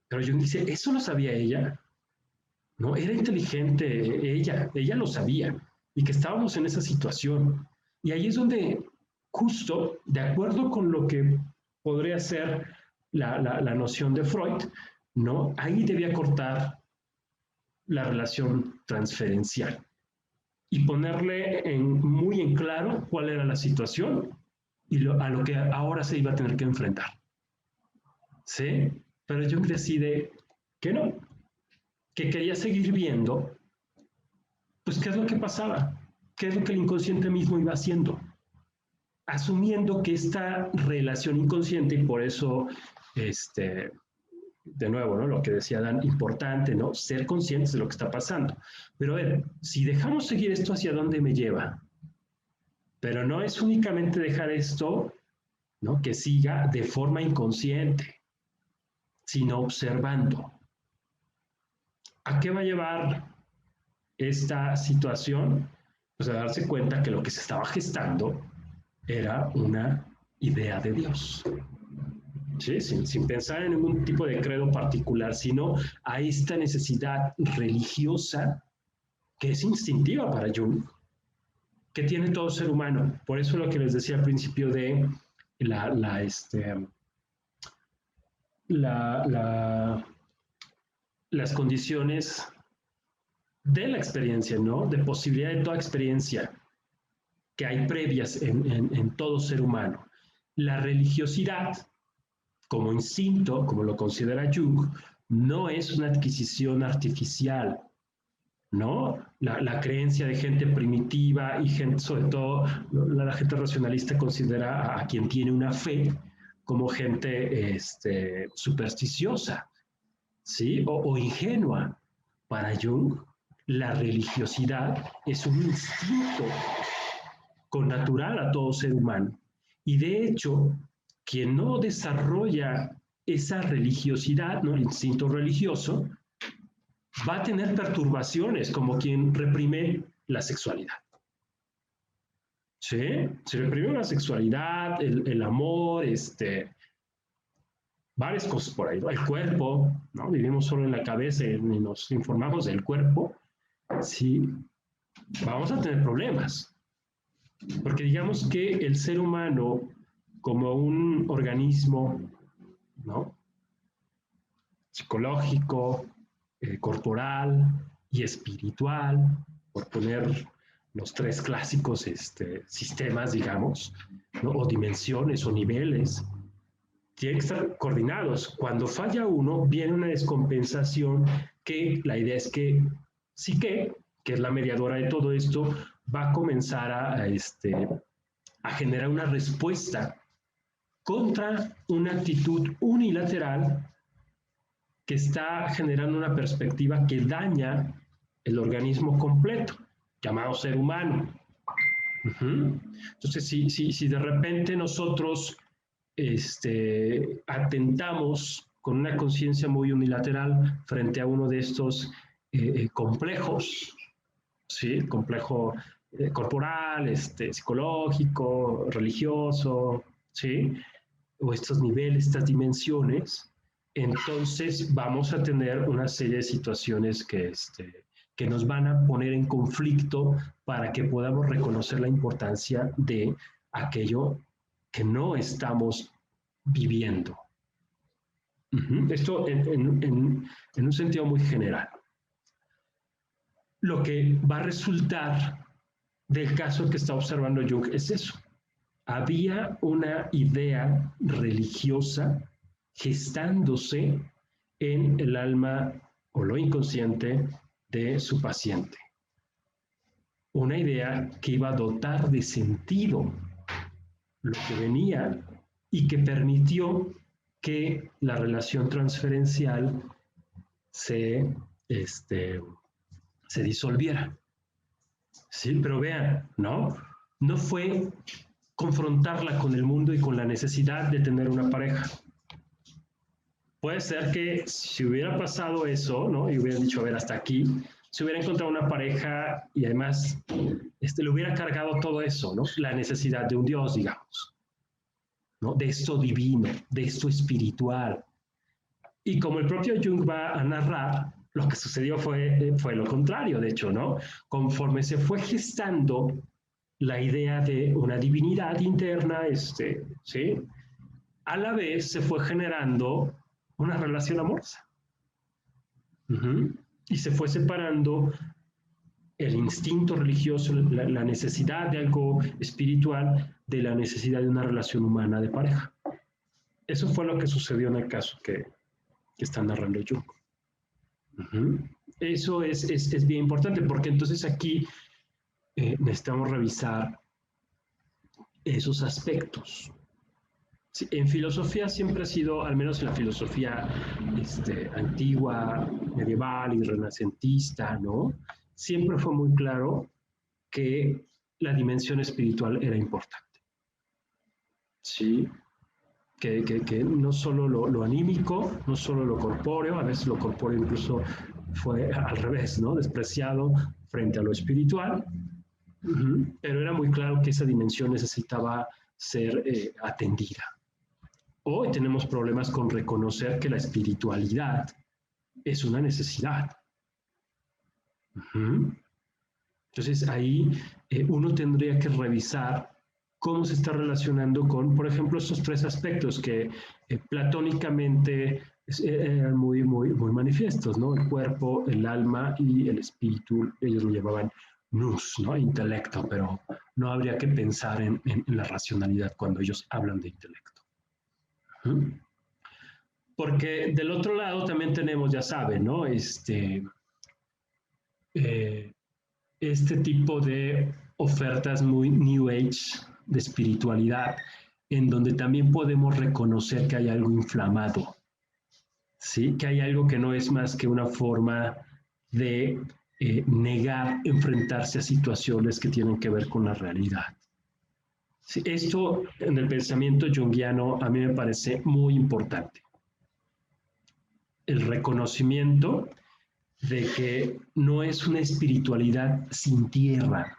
Pero Jung dice, eso lo sabía ella, ¿no? Era inteligente ella lo sabía, y que estábamos en esa situación. Y ahí es donde, justo, de acuerdo con lo que podría ser la noción de Freud, ¿no? Ahí debía cortar la relación transferencial y ponerle muy en claro cuál era la situación y a lo que ahora se iba a tener que enfrentar. ¿Sí? Pero Jung decide que no, que quería seguir viendo, pues, qué es lo que pasaba, qué es lo que el inconsciente mismo iba haciendo, asumiendo que esta relación inconsciente, y por eso, de nuevo, ¿no? Lo que decía Dan, importante, ¿no? Ser conscientes de lo que está pasando. Pero a ver, si dejamos seguir esto, ¿hacia dónde me lleva? Pero no es únicamente dejar esto, ¿no? Que siga de forma inconsciente, sino observando. ¿A qué va a llevar esta situación? Pues a darse cuenta que lo que se estaba gestando era una idea de Dios. ¿Sí? Sin pensar en ningún tipo de credo particular, sino a esta necesidad religiosa que es instintiva para Jung, que tiene todo ser humano. Por eso lo que les decía al principio de las condiciones de la experiencia, ¿no? De posibilidad de toda experiencia que hay previas en todo ser humano. La religiosidad, como instinto, como lo considera Jung, no es una adquisición artificial, ¿no? La creencia de gente primitiva y gente, sobre todo, la gente racionalista considera a quien tiene una fe como gente supersticiosa, ¿sí? O ingenua. Para Jung, la religiosidad es un instinto connatural a todo ser humano. Y de hecho, quien no desarrolla esa religiosidad, ¿no? El instinto religioso, va a tener perturbaciones, como quien reprime la sexualidad. ¿Sí? Se reprime la sexualidad, el amor, varias cosas por ahí, ¿no? El cuerpo, ¿no? Vivimos solo en la cabeza y nos informamos del cuerpo, sí, vamos a tener problemas. Porque digamos que el ser humano, como un organismo, ¿no? Psicológico, corporal y espiritual, por poner los tres clásicos sistemas, digamos, ¿no? O dimensiones o niveles, tienen que estar coordinados. Cuando falla uno, viene una descompensación que la idea es que psique, que es la mediadora de todo esto, va a comenzar a generar una respuesta contra una actitud unilateral que está generando una perspectiva que daña el organismo completo, llamado ser humano. Entonces, si de repente nosotros atentamos con una conciencia muy unilateral frente a uno de estos complejos, ¿sí? Complejo corporal, psicológico, religioso, ¿sí? O estos niveles, estas dimensiones, entonces vamos a tener una serie de situaciones que nos van a poner en conflicto para que podamos reconocer la importancia de aquello que no estamos viviendo. Esto en un sentido muy general. Lo que va a resultar del caso que está observando Jung es eso. Había una idea religiosa gestándose en el alma o lo inconsciente de su paciente. Una idea que iba a dotar de sentido lo que venía y que permitió que la relación transferencial se disolviera. Sí, pero vean, ¿no? No fue confrontarla con el mundo y con la necesidad de tener una pareja. Puede ser que si hubiera pasado eso, ¿no? Y hubieran dicho, a ver, hasta aquí, se hubiera encontrado una pareja y además le hubiera cargado todo eso, ¿no? La necesidad de un Dios, digamos, ¿no? De esto divino, de esto espiritual. Y como el propio Jung va a narrar, lo que sucedió fue lo contrario, de hecho, ¿no? Conforme se fue gestando la idea de una divinidad interna, ¿sí? A la vez se fue generando una relación amorosa. Y se fue separando el instinto religioso, la necesidad de algo espiritual, de la necesidad de una relación humana de pareja. Eso fue lo que sucedió en el caso que está narrando Jung. Eso es bien importante, porque entonces aquí necesitamos revisar esos aspectos. Sí, en filosofía siempre ha sido, al menos en la filosofía antigua, medieval y renacentista, ¿no? Siempre fue muy claro que la dimensión espiritual era importante. Sí, que no solo lo anímico, no solo lo corpóreo, a veces lo corpóreo incluso fue al revés, ¿no? Despreciado frente a lo espiritual, pero era muy claro que esa dimensión necesitaba ser atendida. Hoy tenemos problemas con reconocer que la espiritualidad es una necesidad. Entonces ahí uno tendría que revisar cómo se está relacionando con, por ejemplo, esos tres aspectos que platónicamente eran muy manifiestos, ¿no? El cuerpo, el alma y el espíritu, ellos lo llamaban nous, ¿no? Intelecto, pero no habría que pensar en la racionalidad cuando ellos hablan de intelecto. Porque del otro lado también tenemos, ya saben, ¿no? Este tipo de ofertas muy New Age de espiritualidad, en donde también podemos reconocer que hay algo inflamado, ¿sí? Que hay algo que no es más que una forma de negar enfrentarse a situaciones que tienen que ver con la realidad. Sí, esto en el pensamiento junguiano a mí me parece muy importante. El reconocimiento de que no es una espiritualidad sin tierra.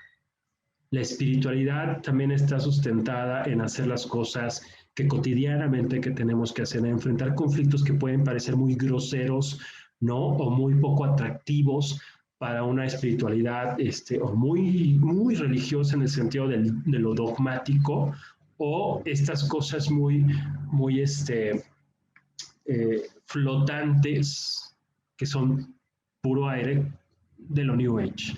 La espiritualidad también está sustentada en hacer las cosas que cotidianamente que tenemos que hacer, enfrentar conflictos que pueden parecer muy groseros, ¿no? O muy poco atractivos para una espiritualidad o muy, muy religiosa en el sentido de lo dogmático, o estas cosas muy, muy flotantes que son puro aire de lo New Age.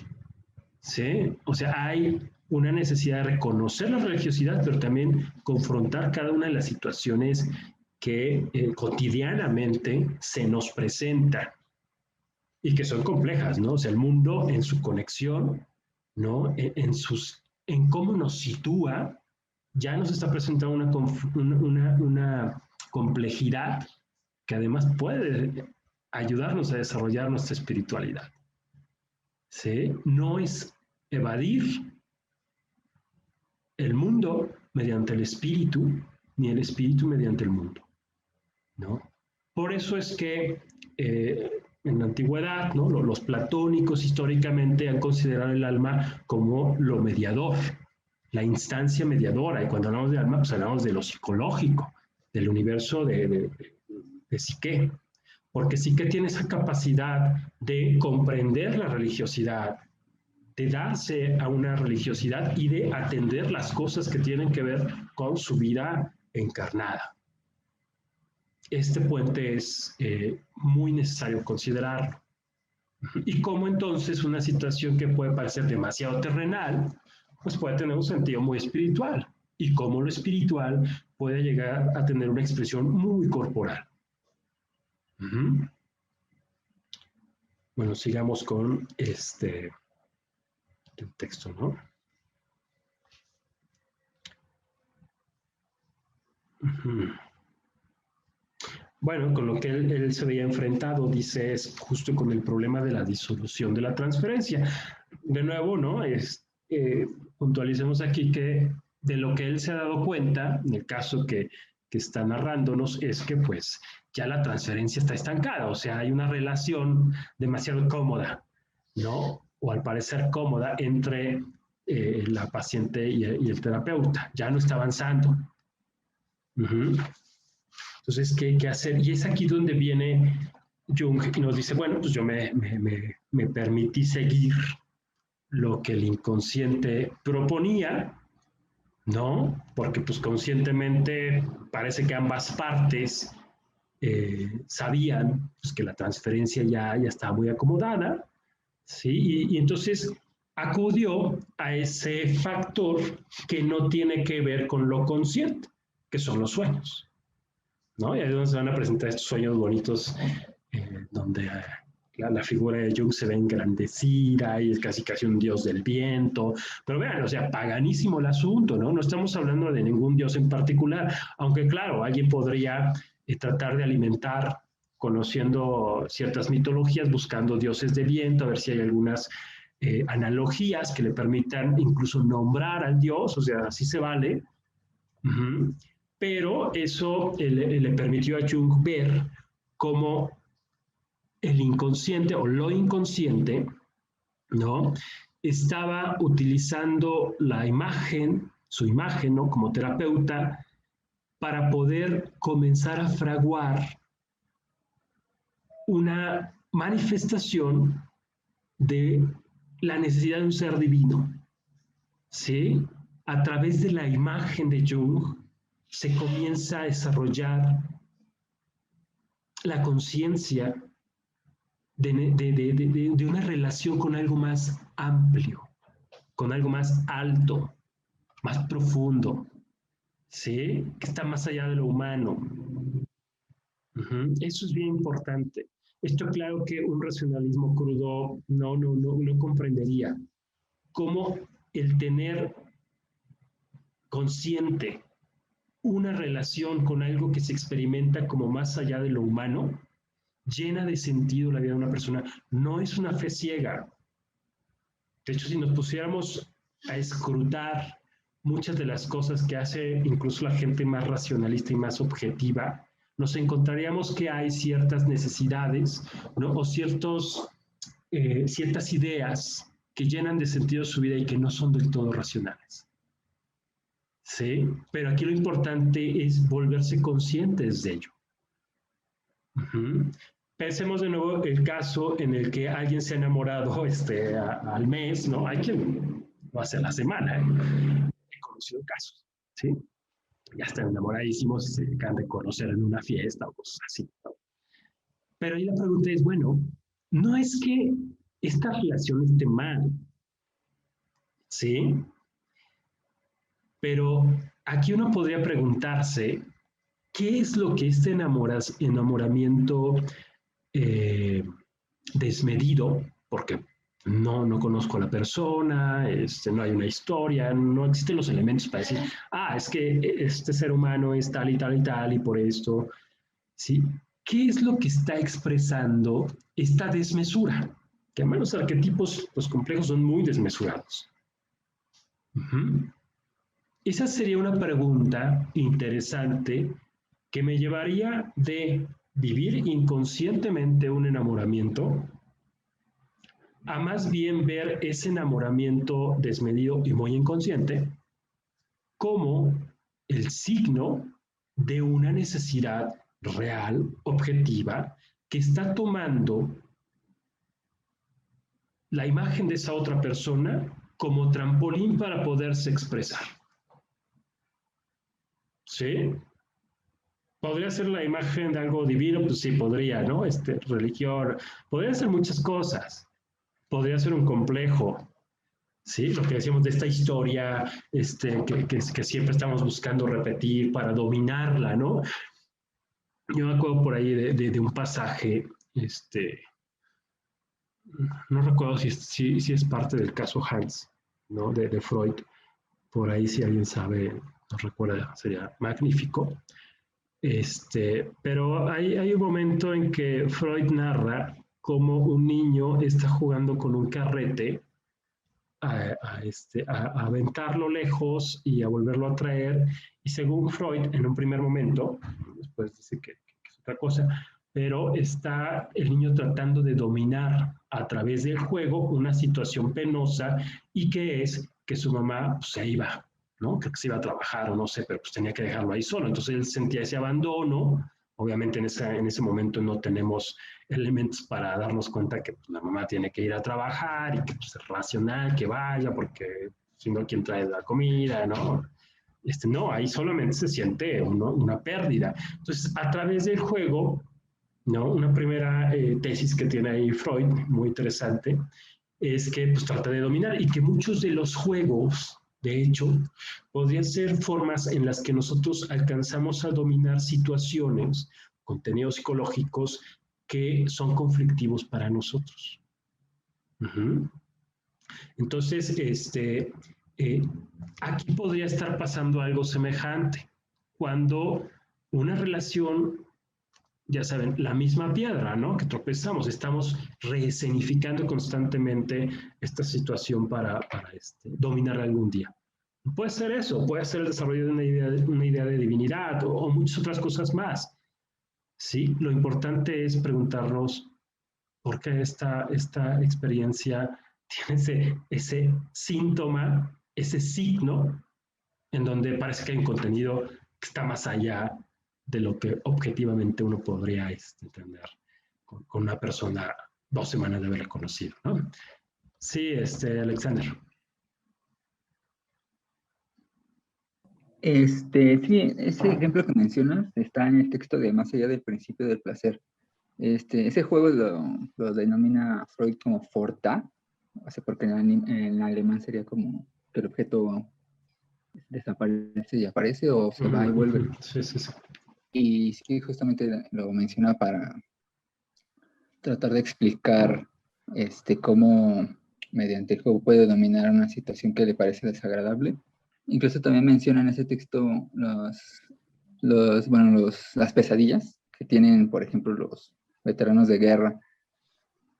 ¿Sí? O sea, hay una necesidad de reconocer la religiosidad, pero también confrontar cada una de las situaciones que cotidianamente se nos presentan y que son complejas, ¿no? O sea, el mundo en su conexión, ¿no? En cómo nos sitúa, ya nos está presentando una complejidad que además puede ayudarnos a desarrollar nuestra espiritualidad. ¿Sí? No es evadir el mundo mediante el espíritu, ni el espíritu mediante el mundo, ¿no? Por eso es que en la antigüedad, ¿no? Los platónicos históricamente han considerado el alma como lo mediador, la instancia mediadora, y cuando hablamos de alma, pues hablamos de lo psicológico, del universo de psique, porque Psique tiene esa capacidad de comprender la religiosidad, de darse a una religiosidad y de atender las cosas que tienen que ver con su vida encarnada. Este puente es muy necesario considerarlo. Y cómo entonces una situación que puede parecer demasiado terrenal, pues puede tener un sentido muy espiritual. Y cómo lo espiritual puede llegar a tener una expresión muy corporal. Bueno, sigamos con el texto, ¿no? Bueno, con lo que él se veía enfrentado, dice, es justo con el problema de la disolución de la transferencia. De nuevo, ¿no? Puntualicemos aquí que de lo que él se ha dado cuenta, en el caso que está narrándonos, es que pues ya la transferencia está estancada, o sea, hay una relación demasiado cómoda, ¿no? O al parecer cómoda entre la paciente y el terapeuta, ya no está avanzando. Entonces, ¿qué hacer? Y es aquí donde viene Jung y nos dice, bueno, pues yo me permití seguir lo que el inconsciente proponía, ¿no? Porque pues conscientemente parece que ambas partes sabían pues, que la transferencia ya estaba muy acomodada, ¿sí? Y entonces acudió a ese factor que no tiene que ver con lo consciente, que son los sueños, ¿no? Y ahí es donde se van a presentar estos sueños bonitos, donde la figura de Jung se ve engrandecida y es casi un dios del viento. Pero vean, o sea, paganísimo el asunto, ¿no? No estamos hablando de ningún dios en particular, aunque claro, alguien podría tratar de alimentar, conociendo ciertas mitologías, buscando dioses de viento, a ver si hay algunas analogías que le permitan incluso nombrar al dios, o sea, así se vale. Pero eso le permitió a Jung ver cómo el inconsciente o lo inconsciente, ¿no? Estaba utilizando la imagen, su imagen, ¿no? Como terapeuta, para poder comenzar a fraguar una manifestación de la necesidad de un ser divino, ¿sí? A través de la imagen de Jung se comienza a desarrollar la conciencia de una relación con algo más amplio, con algo más alto, más profundo, ¿sí? Que está más allá de lo humano. Eso es bien importante. Esto claro que un racionalismo crudo no comprendería. Cómo el tener consciente una relación con algo que se experimenta como más allá de lo humano, llena de sentido la vida de una persona. No es una fe ciega. De hecho, si nos pusiéramos a escrutar muchas de las cosas que hace incluso la gente más racionalista y más objetiva, nos encontraríamos que hay ciertas necesidades, ¿no? O ciertas ideas que llenan de sentido su vida y que no son del todo racionales. ¿sí? Pero aquí lo importante es volverse conscientes de ello. Ujú. Pensemos de nuevo el caso en el que alguien se ha enamorado al mes, ¿no? Hay quien lo hace a la semana, ¿eh? He conocido casos, ¿sí? Ya están enamoradísimos y se acaban de conocer en una fiesta o cosas así, ¿no? Pero ahí la pregunta es, bueno, no es que esta relación esté mal, ¿sí? Pero aquí uno podría preguntarse, ¿qué es lo que este enamoramiento eh, desmedido, porque no conozco a la persona, no hay una historia, no existen los elementos para decir, es que este ser humano es tal y tal y tal y por esto, ¿sí? ¿Qué es lo que está expresando esta desmesura? Que además los arquetipos, los complejos, son muy desmesurados. Uh-huh. Esa sería una pregunta interesante que me llevaría de vivir inconscientemente un enamoramiento a más bien ver ese enamoramiento desmedido y muy inconsciente como el signo de una necesidad real, objetiva, que está tomando la imagen de esa otra persona como trampolín para poderse expresar. ¿Sí? ¿Podría ser la imagen de algo divino? Pues sí, podría, ¿no? Religión, podría ser muchas cosas. Podría ser un complejo, ¿sí? Lo que decíamos de esta historia que siempre estamos buscando repetir para dominarla, ¿no? Yo me acuerdo por ahí de un pasaje, no recuerdo si es parte del caso Hans, ¿no? De Freud. Por ahí si alguien sabe, no recuerda, sería magnífico. Pero hay un momento en que Freud narra cómo un niño está jugando con un carrete a aventarlo lejos y a volverlo a traer. Y según Freud, en un primer momento, después dice que es otra cosa, pero está el niño tratando de dominar a través del juego una situación penosa y que es que su mamá pues, se iba, ¿no? Creo que se iba a trabajar o no sé, pero pues tenía que dejarlo ahí solo. Entonces él sentía ese abandono. Obviamente en ese momento no tenemos elementos para darnos cuenta que pues, la mamá tiene que ir a trabajar y que pues, es racional que vaya porque si no, ¿quién trae la comida? ¿No? No, ahí solamente se siente una pérdida. Entonces, a través del juego, ¿no? Una primera tesis que tiene ahí Freud, muy interesante, es que pues, trata de dominar y que muchos de los juegos, de hecho, podrían ser formas en las que nosotros alcanzamos a dominar situaciones, contenidos psicológicos que son conflictivos para nosotros. Uh-huh. Entonces, aquí podría estar pasando algo semejante cuando una relación, ya saben, la misma piedra, ¿no? Que tropezamos, estamos reescenificando constantemente esta situación para dominar algún día. Puede ser eso, puede ser el desarrollo de una idea de divinidad o muchas otras cosas más. Sí, lo importante es preguntarnos por qué esta experiencia tiene ese síntoma, ese signo, en donde parece que hay un contenido que está más allá de lo que objetivamente uno podría entender con una persona 2 semanas de haberla conocido, ¿no? Sí, Alexander. Sí, ese ejemplo que mencionas está en el texto de Más allá del principio del placer. Ese juego lo denomina Freud como Forta, o sea, porque en alemán sería como que el objeto desaparece y aparece o se va y vuelve. Sí, sí, sí. Y sí, justamente lo menciona para tratar de explicar cómo mediante el juego puede dominar una situación que le parece desagradable. Incluso también menciona en ese texto las pesadillas que tienen, por ejemplo, los veteranos de guerra,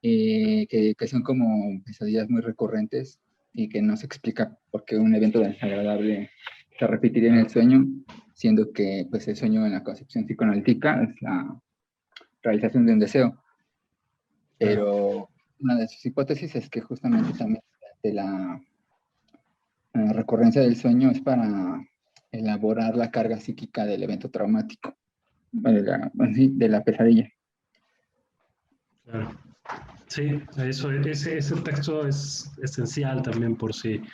que son como pesadillas muy recurrentes y que no se explica por qué un evento desagradable se repetiría en el sueño, siendo que pues, el sueño en la concepción psicoanalítica es la realización de un deseo. Pero una de sus hipótesis es que justamente también la recurrencia del sueño es para elaborar la carga psíquica del evento traumático, de la pesadilla. Claro. Sí, ese texto es esencial también por si en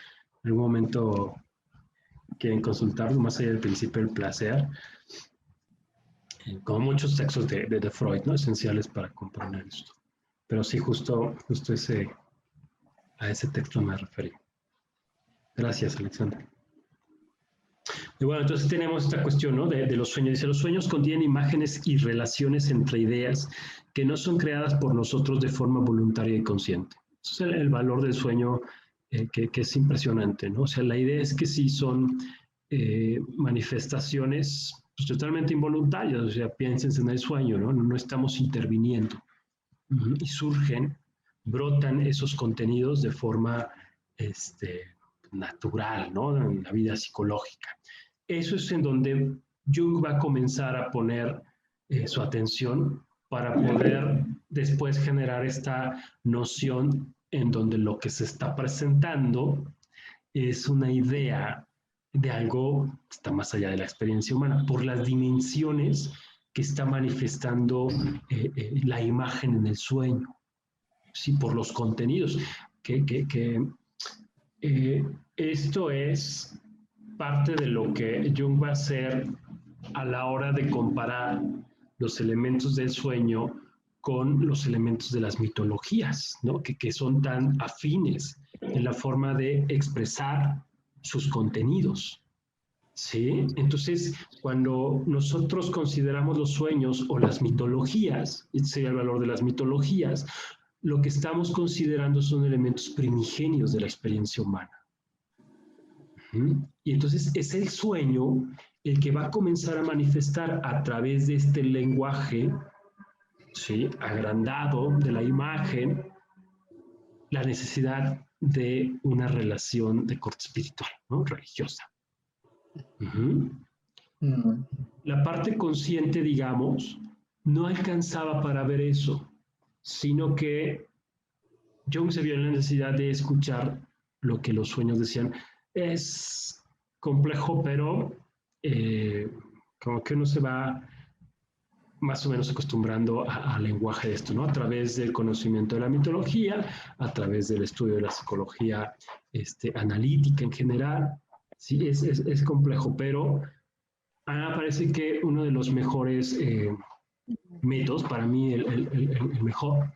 algún momento quieren consultarlo, más allá del principio del placer, como muchos textos de Freud, ¿no? Esenciales para comprender esto. Pero sí, justo a ese texto me referí. Gracias, Alexandra. Y bueno, entonces tenemos esta cuestión, ¿no? de los sueños. Dice, los sueños contienen imágenes y relaciones entre ideas que no son creadas por nosotros de forma voluntaria y consciente. Eso es el valor del sueño que es impresionante, ¿no? O sea, la idea es que sí son manifestaciones pues, totalmente involuntarias, o sea, piénsense en el sueño, ¿no? No estamos interviniendo. Y surgen, brotan esos contenidos de forma natural, ¿no? En la vida psicológica. Eso es en donde Jung va a comenzar a poner su atención para poder después generar esta noción en donde lo que se está presentando es una idea de algo que está más allá de la experiencia humana, por las dimensiones que está manifestando la imagen en el sueño, ¿sí? Por los contenidos. Esto es parte de lo que Jung va a hacer a la hora de comparar los elementos del sueño con los elementos de las mitologías, ¿no? que son tan afines en la forma de expresar sus contenidos. ¿Sí? Entonces, cuando nosotros consideramos los sueños o las mitologías, este sería el valor de las mitologías, lo que estamos considerando son elementos primigenios de la experiencia humana. Y entonces es el sueño el que va a comenzar a manifestar a través de este lenguaje, ¿sí? Agrandado de la imagen, la necesidad de una relación de corte espiritual, ¿no? Religiosa. La parte consciente, digamos, no alcanzaba para ver eso, sino que Jung se vio en la necesidad de escuchar lo que los sueños decían. Es complejo, pero como que uno se va más o menos acostumbrando al lenguaje de esto, ¿no? A través del conocimiento de la mitología, a través del estudio de la psicología analítica en general. Sí, es complejo, pero a mí me parece que uno de los mejores métodos, para mí el mejor,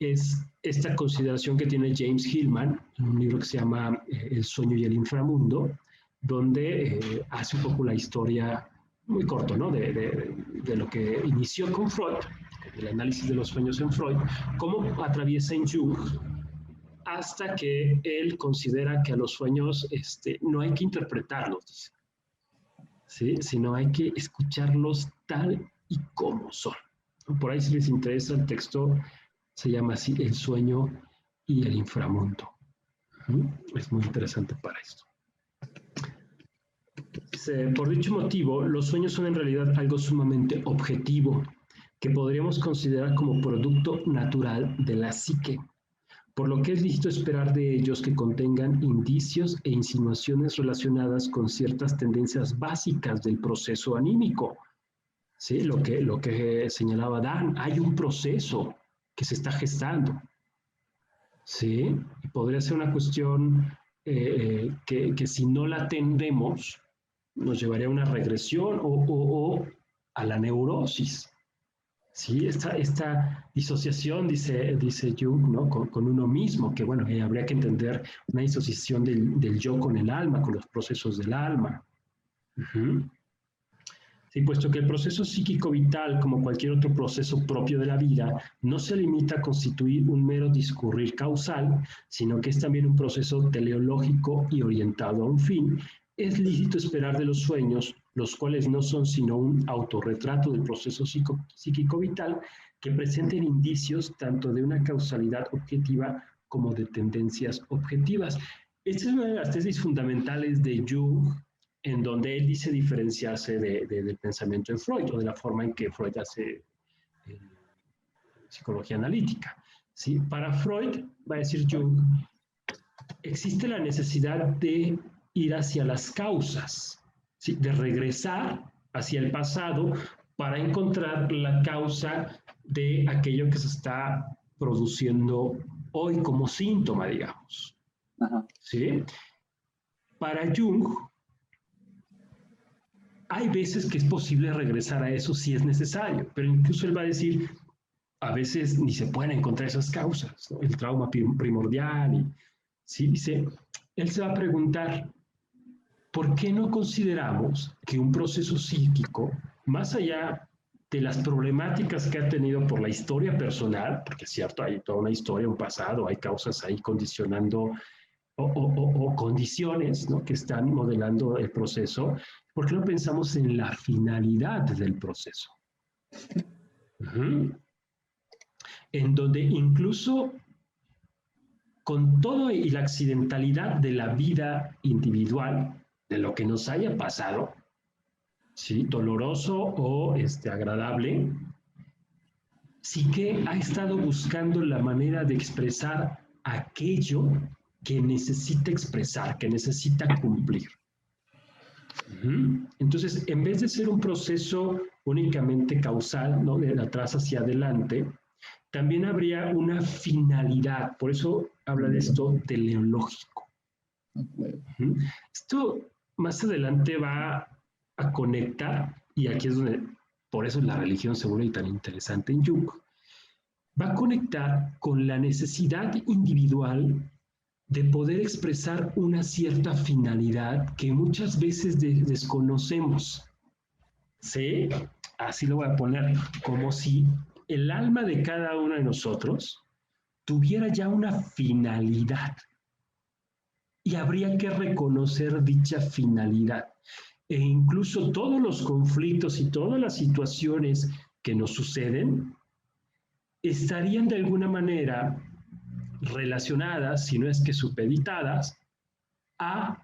es esta consideración que tiene James Hillman en un libro que se llama El sueño y el inframundo, donde hace un poco la historia, muy corto, ¿no? de lo que inició con Freud, el análisis de los sueños en Freud, cómo atraviesa en Jung, hasta que él considera que a los sueños no hay que interpretarlos, ¿sí? Sino hay que escucharlos tal y como son. Por ahí, si les interesa, el texto se llama así, El sueño y el inframundo. Es muy interesante para esto. Por dicho motivo, los sueños son en realidad algo sumamente objetivo, que podríamos considerar como producto natural de la psique, por lo que es lícito esperar de ellos que contengan indicios e insinuaciones relacionadas con ciertas tendencias básicas del proceso anímico. ¿Sí? Lo que señalaba Dan, hay un proceso que se está gestando. ¿Sí? Y podría ser una cuestión que si no la atendemos, nos llevaría a una regresión o a la neurosis. Sí, esta disociación, dice Jung, ¿no? con uno mismo, que bueno, habría que entender una disociación del yo con el alma, con los procesos del alma. Sí, puesto que el proceso psíquico vital, como cualquier otro proceso propio de la vida, no se limita a constituir un mero discurrir causal, sino que es también un proceso teleológico y orientado a un fin, es lícito esperar de los sueños, los cuales no son sino un autorretrato del proceso psíquico vital, que presenten indicios tanto de una causalidad objetiva como de tendencias objetivas. Esta es una de las tesis fundamentales de Jung, en donde él dice diferenciarse del pensamiento de Freud, o de la forma en que Freud hace psicología analítica. ¿Sí? Para Freud, va a decir Jung, existe la necesidad de ir hacia las causas, ¿sí? De regresar hacia el pasado para encontrar la causa de aquello que se está produciendo hoy como síntoma, digamos. Ajá. ¿Sí? Para Jung, hay veces que es posible regresar a eso si es necesario, pero incluso él va a decir, a veces ni se pueden encontrar esas causas, ¿no? El trauma primordial, y, ¿sí? Dice, él se va a preguntar, ¿por qué no consideramos que un proceso psíquico, más allá de las problemáticas que ha tenido por la historia personal, porque es cierto, hay toda una historia, un pasado, hay causas ahí condicionando o condiciones, ¿no? Que están modelando el proceso, ¿por qué no pensamos en la finalidad del proceso? En donde incluso con todo y la accidentalidad de la vida individual, de lo que nos haya pasado, ¿sí? Doloroso o agradable, sí que ha estado buscando la manera de expresar aquello que necesita expresar, que necesita cumplir. Entonces, en vez de ser un proceso únicamente causal, ¿no? De atrás hacia adelante, también habría una finalidad. Por eso habla de esto teleológico. Esto más adelante va a conectar, y aquí es donde, por eso la religión se vuelve tan interesante en Jung, va a conectar con la necesidad individual de poder expresar una cierta finalidad que muchas veces desconocemos. ¿Sí? Así lo voy a poner, como si el alma de cada uno de nosotros tuviera ya una finalidad y habría que reconocer dicha finalidad. E incluso todos los conflictos y todas las situaciones que nos suceden estarían de alguna manera relacionadas, si no es que supeditadas, a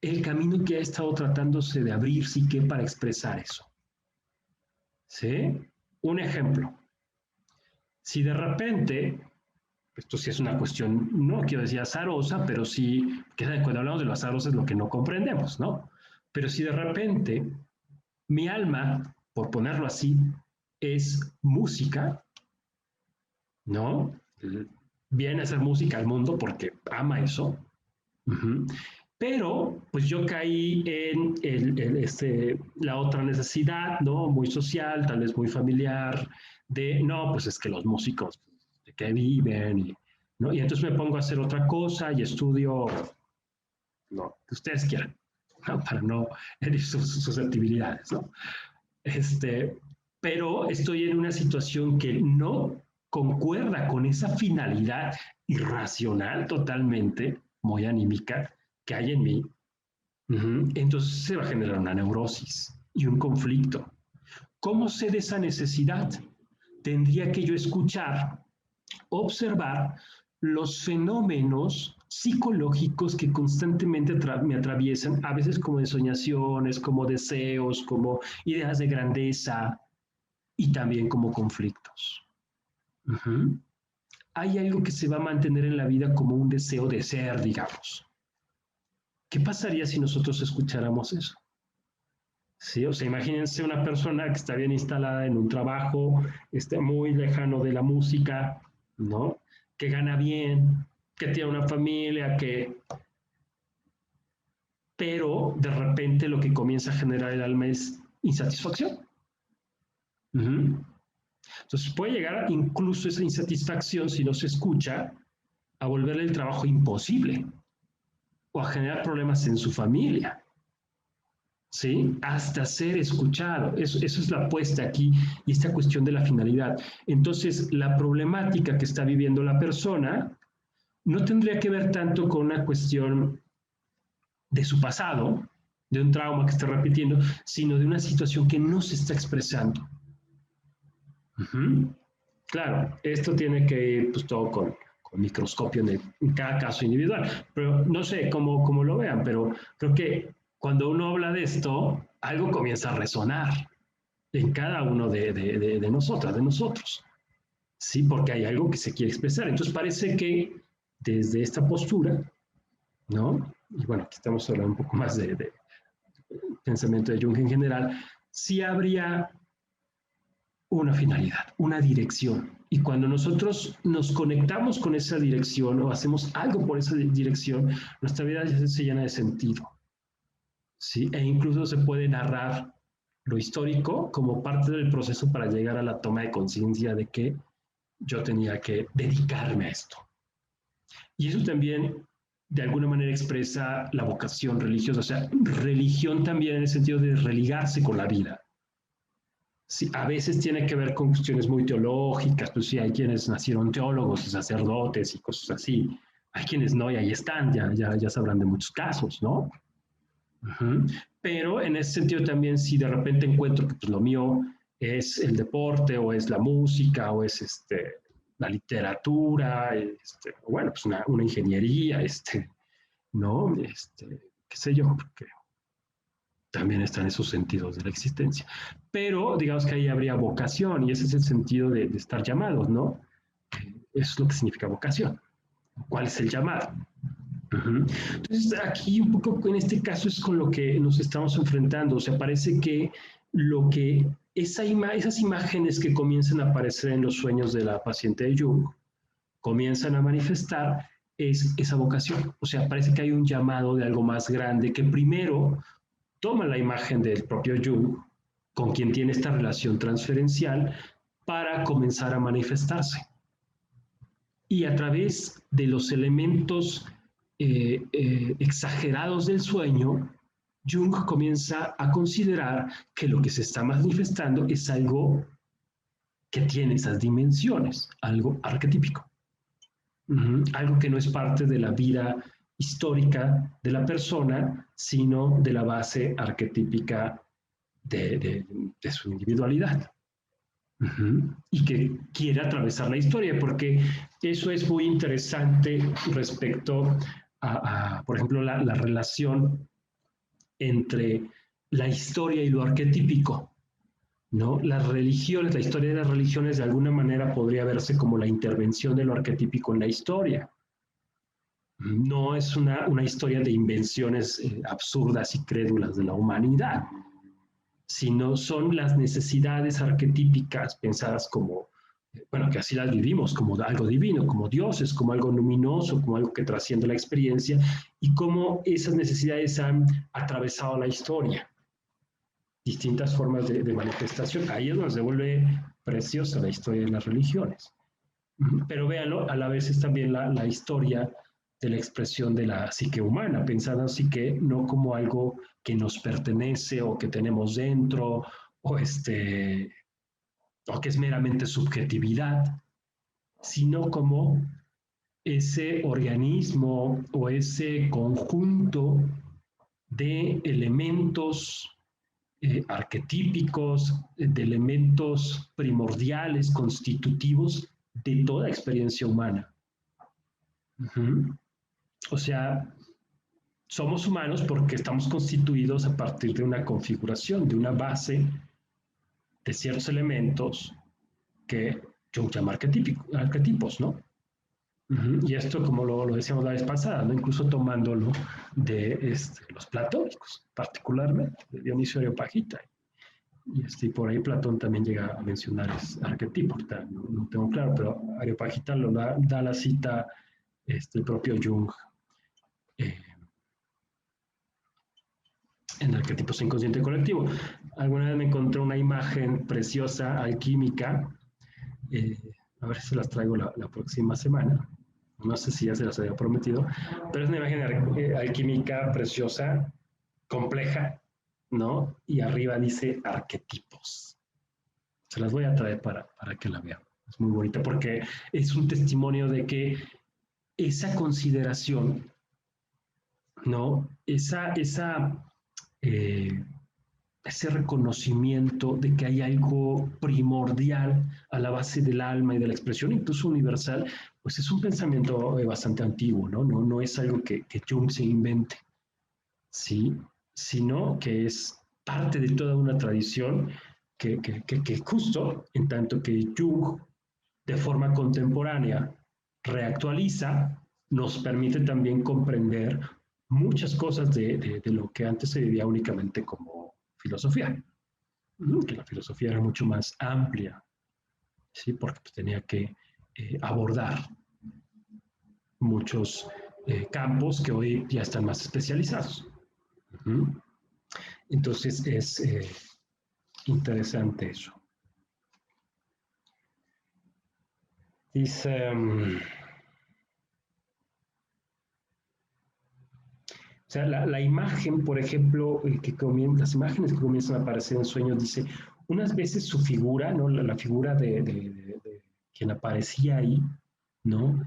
el camino que ha estado tratándose de abrir Psique para expresar eso. ¿Sí? Un ejemplo. Si de repente, esto sí es una cuestión, no quiero decir azarosa, pero sí, que cuando hablamos de lo azaroso es lo que no comprendemos, ¿no? Pero si de repente mi alma, por ponerlo así, es música, ¿no? Viene a hacer música al mundo porque ama eso. Pero, pues yo caí en la otra necesidad, ¿no? Muy social, tal vez muy familiar, de, no, pues es que los músicos, ¿de qué viven? ¿no? Y entonces me pongo a hacer otra cosa y estudio lo que ustedes quieran, ¿no? Para no herir sus susceptibilidades, ¿no? Pero estoy en una situación que no concuerda con esa finalidad irracional totalmente, muy anímica, que hay en mí. Entonces se va a generar una neurosis y un conflicto. ¿Cómo sé de esa necesidad? Tendría que yo escuchar, observar los fenómenos psicológicos que constantemente me atraviesan, a veces como ensoñaciones, como deseos, como ideas de grandeza y también como conflictos. Hay algo que se va a mantener en la vida como un deseo de ser, digamos. ¿Qué pasaría si nosotros escucháramos eso? Sí, o sea, imagínense una persona que está bien instalada en un trabajo, muy lejano de la música, ¿no? Que gana bien, que tiene una familia, pero de repente lo que comienza a generar el alma es insatisfacción. Entonces puede llegar incluso esa insatisfacción, si no se escucha, a volverle el trabajo imposible o a generar problemas en su familia. ¿Sí? Hasta ser escuchado. Eso es la apuesta aquí y esta cuestión de la finalidad. Entonces, la problemática que está viviendo la persona no tendría que ver tanto con una cuestión de su pasado, de un trauma que está repitiendo, sino de una situación que no se está expresando. Claro, esto tiene que ir pues, todo con microscopio en cada caso individual, pero no sé cómo lo vean, pero creo que cuando uno habla de esto, algo comienza a resonar en cada uno de nosotras, de nosotros. Sí, porque hay algo que se quiere expresar. Entonces parece que desde esta postura, ¿no? Y bueno, aquí estamos hablando un poco más de pensamiento de Jung en general, sí habría una finalidad, una dirección. Y cuando nosotros nos conectamos con esa dirección o hacemos algo por esa dirección, nuestra vida se llena de sentido. ¿Sí? E incluso se puede narrar lo histórico como parte del proceso para llegar a la toma de conciencia de que yo tenía que dedicarme a esto. Y eso también de alguna manera expresa la vocación religiosa, o sea, religión también en el sentido de religarse con la vida. Sí, a veces tiene que ver con cuestiones muy teológicas, pues sí, hay quienes nacieron teólogos y sacerdotes y cosas así. Hay quienes no, y ahí están, ya sabrán de muchos casos, ¿no? Uh-huh. Pero en ese sentido también, si de repente encuentro que pues, lo mío es el deporte, o es la música, o es la literatura, bueno, pues una ingeniería, ¿no? Qué sé yo, porque también están esos sentidos de la existencia. Pero digamos que ahí habría vocación, y ese es el sentido de estar llamados, ¿no? Eso es lo que significa vocación. ¿Cuál es el llamado? Uh-huh. Entonces, aquí un poco en este caso es con lo que nos estamos enfrentando. O sea, parece que esas imágenes que comienzan a aparecer en los sueños de la paciente de Jung comienzan a manifestar es esa vocación. O sea, parece que hay un llamado de algo más grande que primero toma la imagen del propio Jung, con quien tiene esta relación transferencial, para comenzar a manifestarse. Y a través de los elementos exagerados del sueño, Jung comienza a considerar que lo que se está manifestando es algo que tiene esas dimensiones, algo arquetípico, algo que no es parte de la vida histórica de la persona, sino de la base arquetípica de su individualidad. Y que quiere atravesar la historia, porque eso es muy interesante respecto a por ejemplo, la relación entre la historia y lo arquetípico, ¿no? Las religiones, la historia de las religiones de alguna manera podría verse como la intervención de lo arquetípico en la historia. No es una historia de invenciones absurdas y crédulas de la humanidad, sino son las necesidades arquetípicas pensadas como, bueno, que así las vivimos, como algo divino, como dioses, como algo luminoso, como algo que trasciende la experiencia, y cómo esas necesidades han atravesado la historia. Distintas formas de manifestación. Ahí es donde se vuelve preciosa la historia de las religiones. Pero véanlo, a la vez es también la historia de la expresión de la psique humana, pensando así que no como algo que nos pertenece o que tenemos dentro, o que es meramente subjetividad, sino como ese organismo o ese conjunto de elementos arquetípicos, de elementos primordiales, constitutivos de toda experiencia humana. O sea, somos humanos porque estamos constituidos a partir de una configuración, de una base de ciertos elementos que Jung llama arquetipos, ¿no? Y esto, como lo decíamos la vez pasada, ¿no? Incluso tomándolo de los platónicos, particularmente de Dionisio Areopagita. Y por ahí Platón también llega a mencionar arquetipos, no tengo claro, pero Areopagita lo da la cita el propio Jung en Arquetipos Inconsciente Colectivo. Alguna vez me encontré una imagen preciosa, alquímica, a ver si se las traigo la próxima semana, no sé si ya se las había prometido, pero es una imagen alquímica preciosa, compleja, ¿no? Y arriba dice arquetipos. Se las voy a traer para que la vean. Es muy bonita porque es un testimonio de que esa consideración, ¿no? Ese reconocimiento de que hay algo primordial a la base del alma y de la expresión, incluso universal, pues es un pensamiento bastante antiguo, ¿no? No es algo que Jung se invente, ¿sí? Sino que es parte de toda una tradición que justo en tanto que Jung de forma contemporánea reactualiza, nos permite también comprender muchas cosas de lo que antes se vivía únicamente como filosofía, que la filosofía era mucho más amplia, ¿sí? Porque pues, tenía que abordar muchos campos que hoy ya están más especializados. Entonces es interesante eso. Dice, o sea, la imagen, por ejemplo, las imágenes que comienzan a aparecer en sueños, dice, unas veces su figura, ¿no? La figura de quien aparecía ahí, ¿no?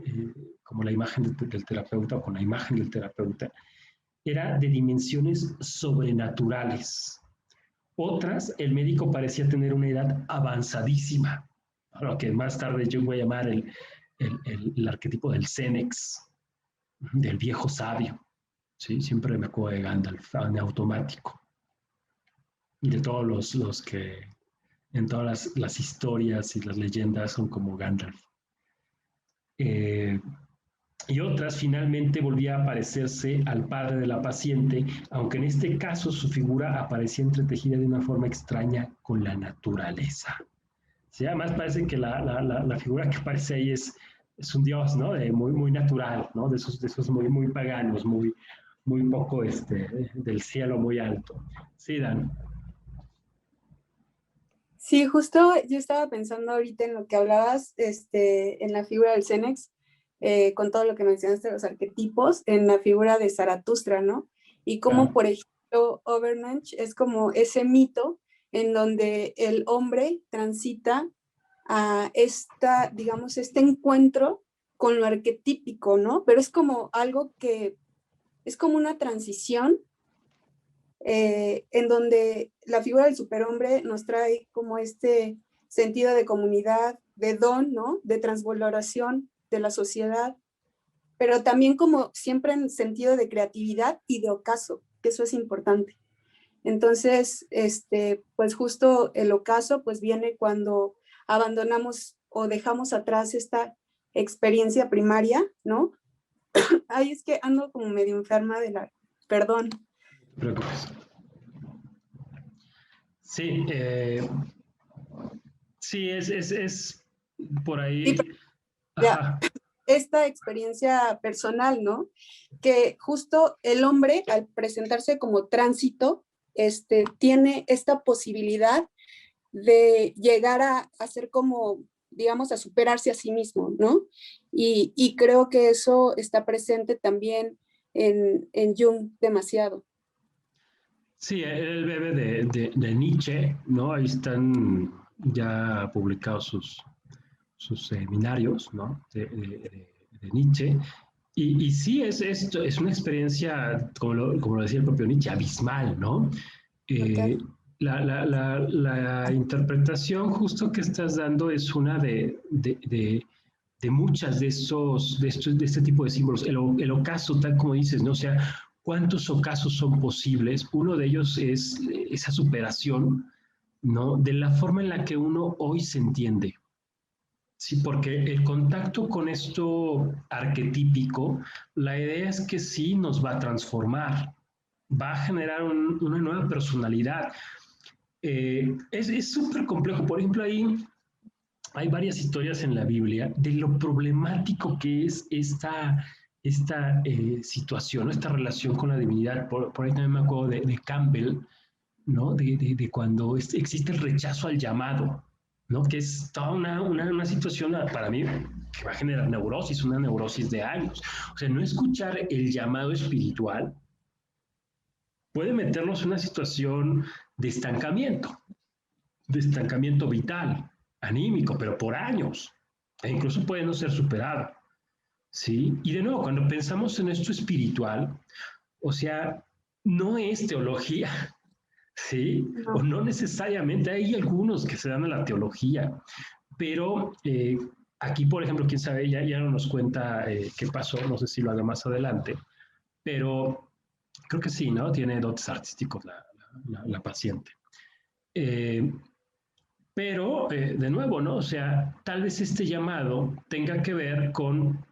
Como la imagen del terapeuta o con la imagen del terapeuta, era de dimensiones sobrenaturales. Otras, el médico parecía tener una edad avanzadísima, lo que más tarde yo voy a llamar el arquetipo del Cenex, del viejo sabio. ¿Sí? Siempre me acuerdo de Gandalf, en automático. Y de todos los que en todas las historias y las leyendas son como Gandalf. Y otras finalmente volvía a parecerse al padre de la paciente, aunque en este caso su figura aparecía entretejida de una forma extraña con la naturaleza. Sí, además parece que la figura que aparece ahí es un dios, ¿no? Muy, muy natural, ¿no? De esos muy, muy paganos, muy poco del cielo muy alto. Sí, Dan. Sí, justo yo estaba pensando ahorita en lo que hablabas, en la figura del Cenex, con todo lo que mencionaste, los arquetipos, en la figura de Zaratustra, ¿no? Y cómo, por ejemplo, Overmensch es como ese mito en donde el hombre transita a digamos, este encuentro con lo arquetípico, ¿no? Pero es como algo que es como una transición en donde la figura del superhombre nos trae como este sentido de comunidad, de don, ¿no? De transvaloración de la sociedad, pero también como siempre en sentido de creatividad y de ocaso, que eso es importante. Entonces, pues justo el ocaso pues viene cuando abandonamos o dejamos atrás esta experiencia primaria, ¿no? Ay, es que ando como medio enferma perdón. No te preocupes. Sí, sí, es por ahí. Sí, ya, esta experiencia personal, ¿no? Que justo el hombre, al presentarse como tránsito, tiene esta posibilidad de llegar a ser como, digamos, a superarse a sí mismo, ¿no? Y creo que eso está presente también en Jung demasiado. Sí, el bebé de Nietzsche, ¿no? Ahí están ya publicados sus seminarios, ¿no? De Nietzsche. Y sí, es una experiencia, como lo decía el propio Nietzsche, abismal, ¿no? Okay. La interpretación justo que estás dando es una de muchas de este tipo de símbolos. El ocaso, tal como dices, ¿no? O sea, ¿cuántos ocasos son posibles? Uno de ellos es esa superación, ¿no? De la forma en la que uno hoy se entiende. Sí, porque el contacto con esto arquetípico, la idea es que sí nos va a transformar, va a generar una nueva personalidad. Es súper complejo. Por ejemplo, hay varias historias en la Biblia de lo problemático que es esta situación, esta relación con la divinidad. Por ahí también me acuerdo de Campbell, ¿no? De cuando existe el rechazo al llamado, ¿no? Que es toda una situación para mí que va a generar neurosis, una neurosis de años. O sea, no escuchar el llamado espiritual puede meternos en una situación de estancamiento vital, anímico, pero por años, e incluso puede no ser superado, ¿sí? Y de nuevo, cuando pensamos en esto espiritual, o sea, no es teología, ¿sí? No. O no necesariamente, hay algunos que se dan a la teología, pero aquí, por ejemplo, quién sabe, ya no nos cuenta qué pasó, no sé si lo haga más adelante, pero creo que sí, ¿no? Tiene dotes artísticos la paciente. Pero, de nuevo, ¿no? O sea, tal vez este llamado tenga que ver con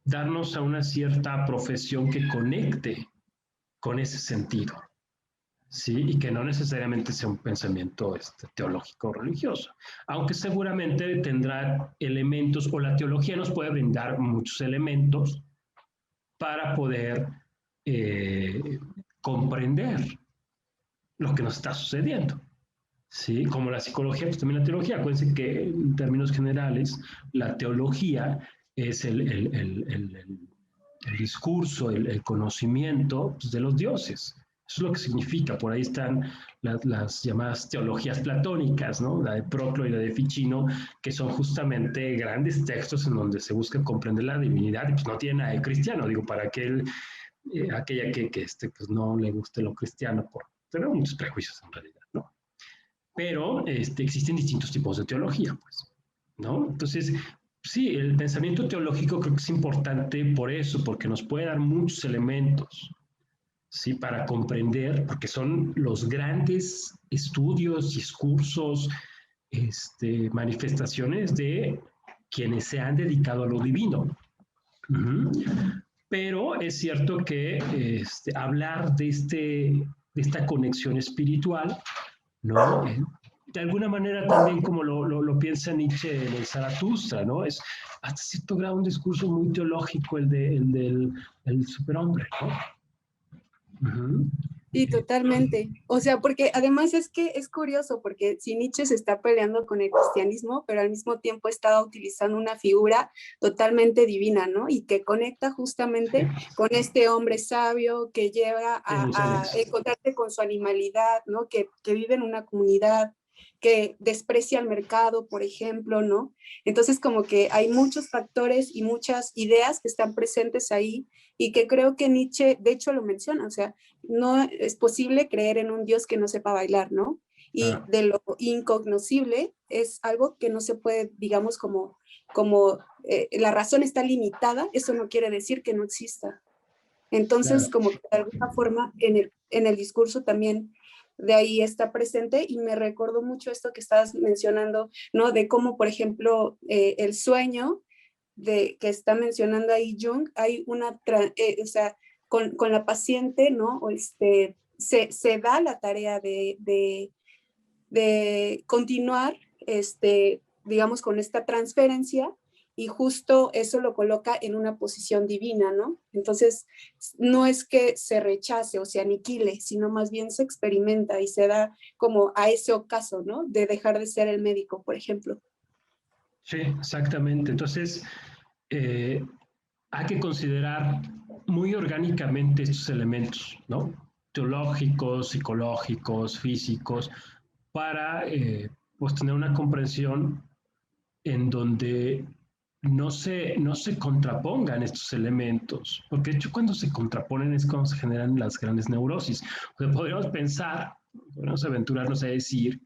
darnos a una cierta profesión que conecte con ese sentido, ¿sí? Y que no necesariamente sea un pensamiento teológico o religioso, aunque seguramente tendrá elementos, o la teología nos puede brindar muchos elementos para poder comprender lo que nos está sucediendo. ¿Sí? Como la psicología, pues también la teología. Acuérdense que en términos generales, la teología es el discurso, el conocimiento, pues, de los dioses. Eso es lo que significa. Por ahí están las llamadas teologías platónicas, ¿no? La de Proclo y la de Ficino, que son justamente grandes textos en donde se busca comprender la divinidad, y pues no tiene nada de cristiano. Digo, para aquella que pues no le guste lo cristiano, por tener muchos prejuicios en realidad, ¿no? Pero existen distintos tipos de teología, pues, ¿no? Entonces, sí, el pensamiento teológico creo que es importante por eso, porque nos puede dar muchos elementos, ¿sí? Para comprender, porque son los grandes estudios, discursos, manifestaciones de quienes se han dedicado a lo divino. Uh-huh. Pero es cierto que hablar de esta conexión espiritual, ¿no? De alguna manera también como lo piensa Nietzsche en el Zaratustra, ¿no? Es hasta cierto grado un discurso muy teológico el del superhombre, ¿no? Uh-huh. Sí, totalmente. O sea, porque además es que es curioso, porque si Nietzsche se está peleando con el cristianismo, pero al mismo tiempo estaba utilizando una figura totalmente divina, ¿no? Y que conecta justamente con este hombre sabio que lleva a encontrarse con su animalidad, ¿no? Que vive en una comunidad, que desprecia el mercado, por ejemplo, ¿no? Entonces, como que hay muchos factores y muchas ideas que están presentes ahí y que creo que Nietzsche, de hecho, lo menciona, o sea, no es posible creer en un Dios que no sepa bailar, ¿no? Y de lo incognoscible es algo que no se puede, digamos, como la razón está limitada, eso no quiere decir que no exista. Entonces, como que de alguna forma en el discurso también de ahí está presente y me recordó mucho esto que estabas mencionando, ¿no? De cómo, por ejemplo, el sueño que está mencionando ahí Jung, hay una, o sea, con la paciente, ¿no? Se da la tarea de continuar, digamos, con esta transferencia y justo eso lo coloca en una posición divina, ¿no? Entonces, no es que se rechace o se aniquile, sino más bien se experimenta y se da como a ese ocaso, ¿no? De dejar de ser el médico, por ejemplo. Sí, exactamente. Entonces, hay que considerar muy orgánicamente estos elementos, ¿no? Teológicos, psicológicos, físicos, para pues tener una comprensión en donde no se contrapongan estos elementos, porque de hecho cuando se contraponen es cuando se generan las grandes neurosis. O sea, podríamos aventurarnos a decir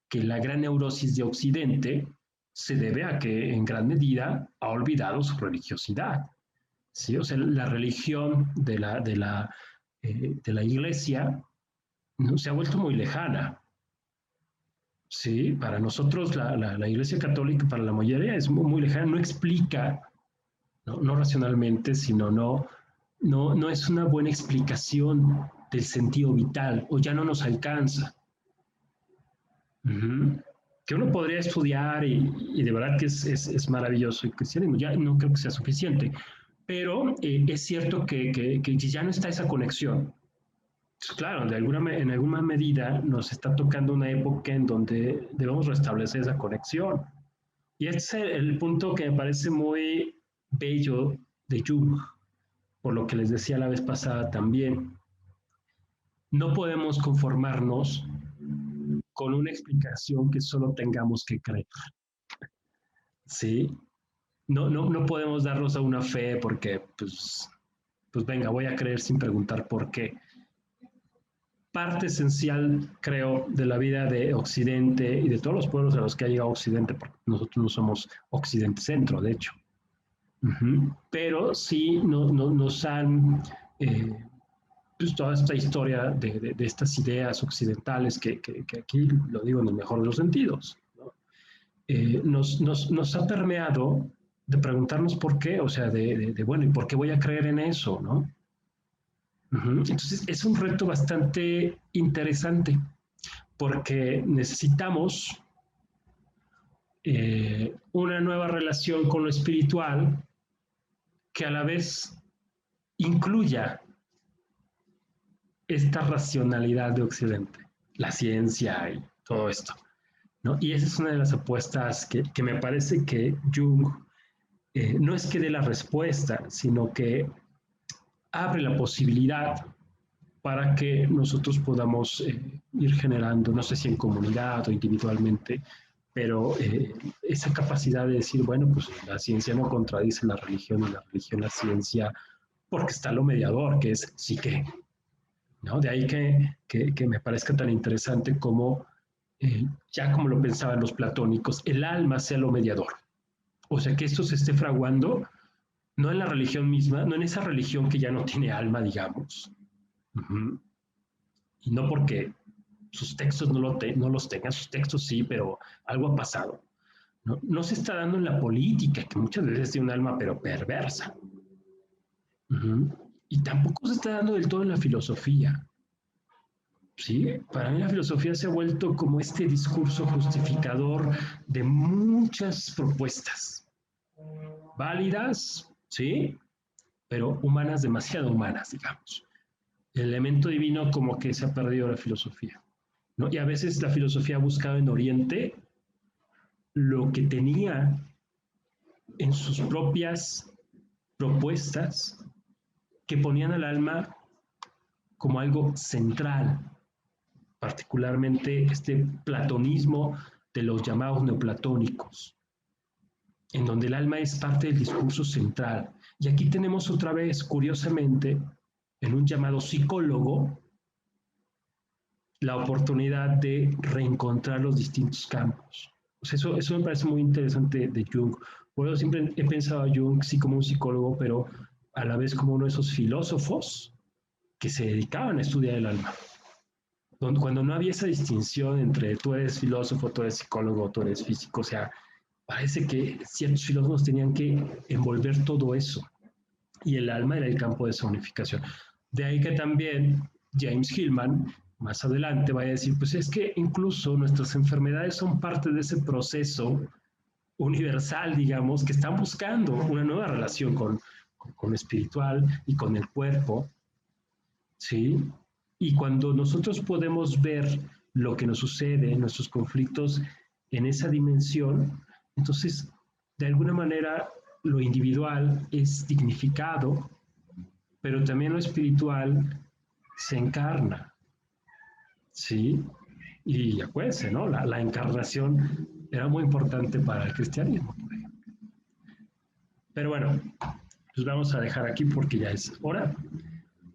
que la gran neurosis de Occidente se debe a que en gran medida ha olvidado su religiosidad. ¿Sí? O sea, la religión de la iglesia, ¿no? Se ha vuelto muy lejana. Sí, para nosotros la Iglesia Católica, para la mayoría es muy, muy lejana, no explica, no racionalmente, sino no es una buena explicación del sentido vital, o ya no nos alcanza. Uh-huh. Que uno podría estudiar y de verdad que es maravilloso el cristianismo, ya no creo que sea suficiente, pero es cierto que ya no está esa conexión. Claro, en alguna medida nos está tocando una época en donde debemos restablecer esa conexión. Y este es el punto que me parece muy bello de Jung, por lo que les decía la vez pasada también. No podemos conformarnos con una explicación que solo tengamos que creer. ¿Sí? No podemos darnos a una fe porque, pues venga, voy a creer sin preguntar por qué. Parte esencial, creo, de la vida de Occidente y de todos los pueblos a los que ha llegado Occidente, porque nosotros no somos Occidente Centro, de hecho. Uh-huh. Pero sí nos han, pues toda esta historia de estas ideas occidentales, que aquí lo digo en el mejor de los sentidos, ¿no? Nos ha permeado de preguntarnos por qué, o sea, bueno, ¿y por qué voy a creer en eso, no? Entonces, es un reto bastante interesante porque necesitamos una nueva relación con lo espiritual que a la vez incluya esta racionalidad de Occidente, la ciencia y todo esto, ¿no? Y esa es una de las apuestas que me parece que Jung no es que dé la respuesta, sino que abre la posibilidad para que nosotros podamos ir generando, no sé si en comunidad o individualmente, pero esa capacidad de decir, bueno, pues la ciencia no contradice la religión y la religión la ciencia, porque está lo mediador, que es psique, ¿no? De ahí que me parezca tan interesante como, ya como lo pensaban los platónicos, el alma sea lo mediador. O sea, que esto se esté fraguando, no en la religión misma, no en esa religión que ya no tiene alma, digamos. Y no porque sus textos no los tengan, sus textos sí, pero algo ha pasado. No se está dando en la política, que muchas veces tiene un alma, pero perversa. Y tampoco se está dando del todo en la filosofía. ¿Sí? Para mí la filosofía se ha vuelto como este discurso justificador de muchas propuestas, válidas, ¿sí? Pero humanas, demasiado humanas, digamos. El elemento divino como que se ha perdido la filosofía, ¿no? Y a veces la filosofía ha buscado en Oriente lo que tenía en sus propias propuestas que ponían al alma como algo central, particularmente este platonismo de los llamados neoplatónicos, en donde el alma es parte del discurso central. Y aquí tenemos otra vez, curiosamente, en un llamado psicólogo, la oportunidad de reencontrar los distintos campos. O sea, eso me parece muy interesante de Jung. Por eso siempre he pensado a Jung sí como un psicólogo, pero a la vez como uno de esos filósofos que se dedicaban a estudiar el alma. Cuando no había esa distinción entre tú eres filósofo, tú eres psicólogo, tú eres físico, o sea, parece que ciertos filósofos tenían que envolver todo eso. Y el alma era el campo de esa unificación. De ahí que también James Hillman, más adelante, vaya a decir, pues es que incluso nuestras enfermedades son parte de ese proceso universal, digamos, que están buscando una nueva relación con lo espiritual y con el cuerpo, ¿sí? Y cuando nosotros podemos ver lo que nos sucede, nuestros conflictos en esa dimensión, entonces, de alguna manera, lo individual es dignificado, pero también lo espiritual se encarna, ¿sí? Y acuérdense, ¿no? La encarnación era muy importante para el cristianismo, por ejemplo. Pero bueno, pues vamos a dejar aquí porque ya es hora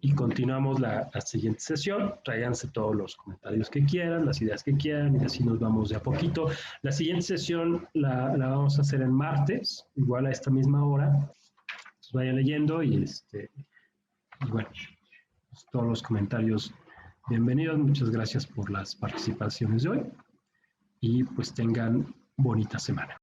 y continuamos la siguiente sesión. Tráiganse todos los comentarios que quieran, las ideas que quieran y así nos vamos de a poquito. La siguiente sesión la vamos a hacer en martes, igual a esta misma hora. Pues vayan leyendo y bueno, pues todos los comentarios bienvenidos. Muchas gracias por las participaciones de hoy y pues tengan bonita semana.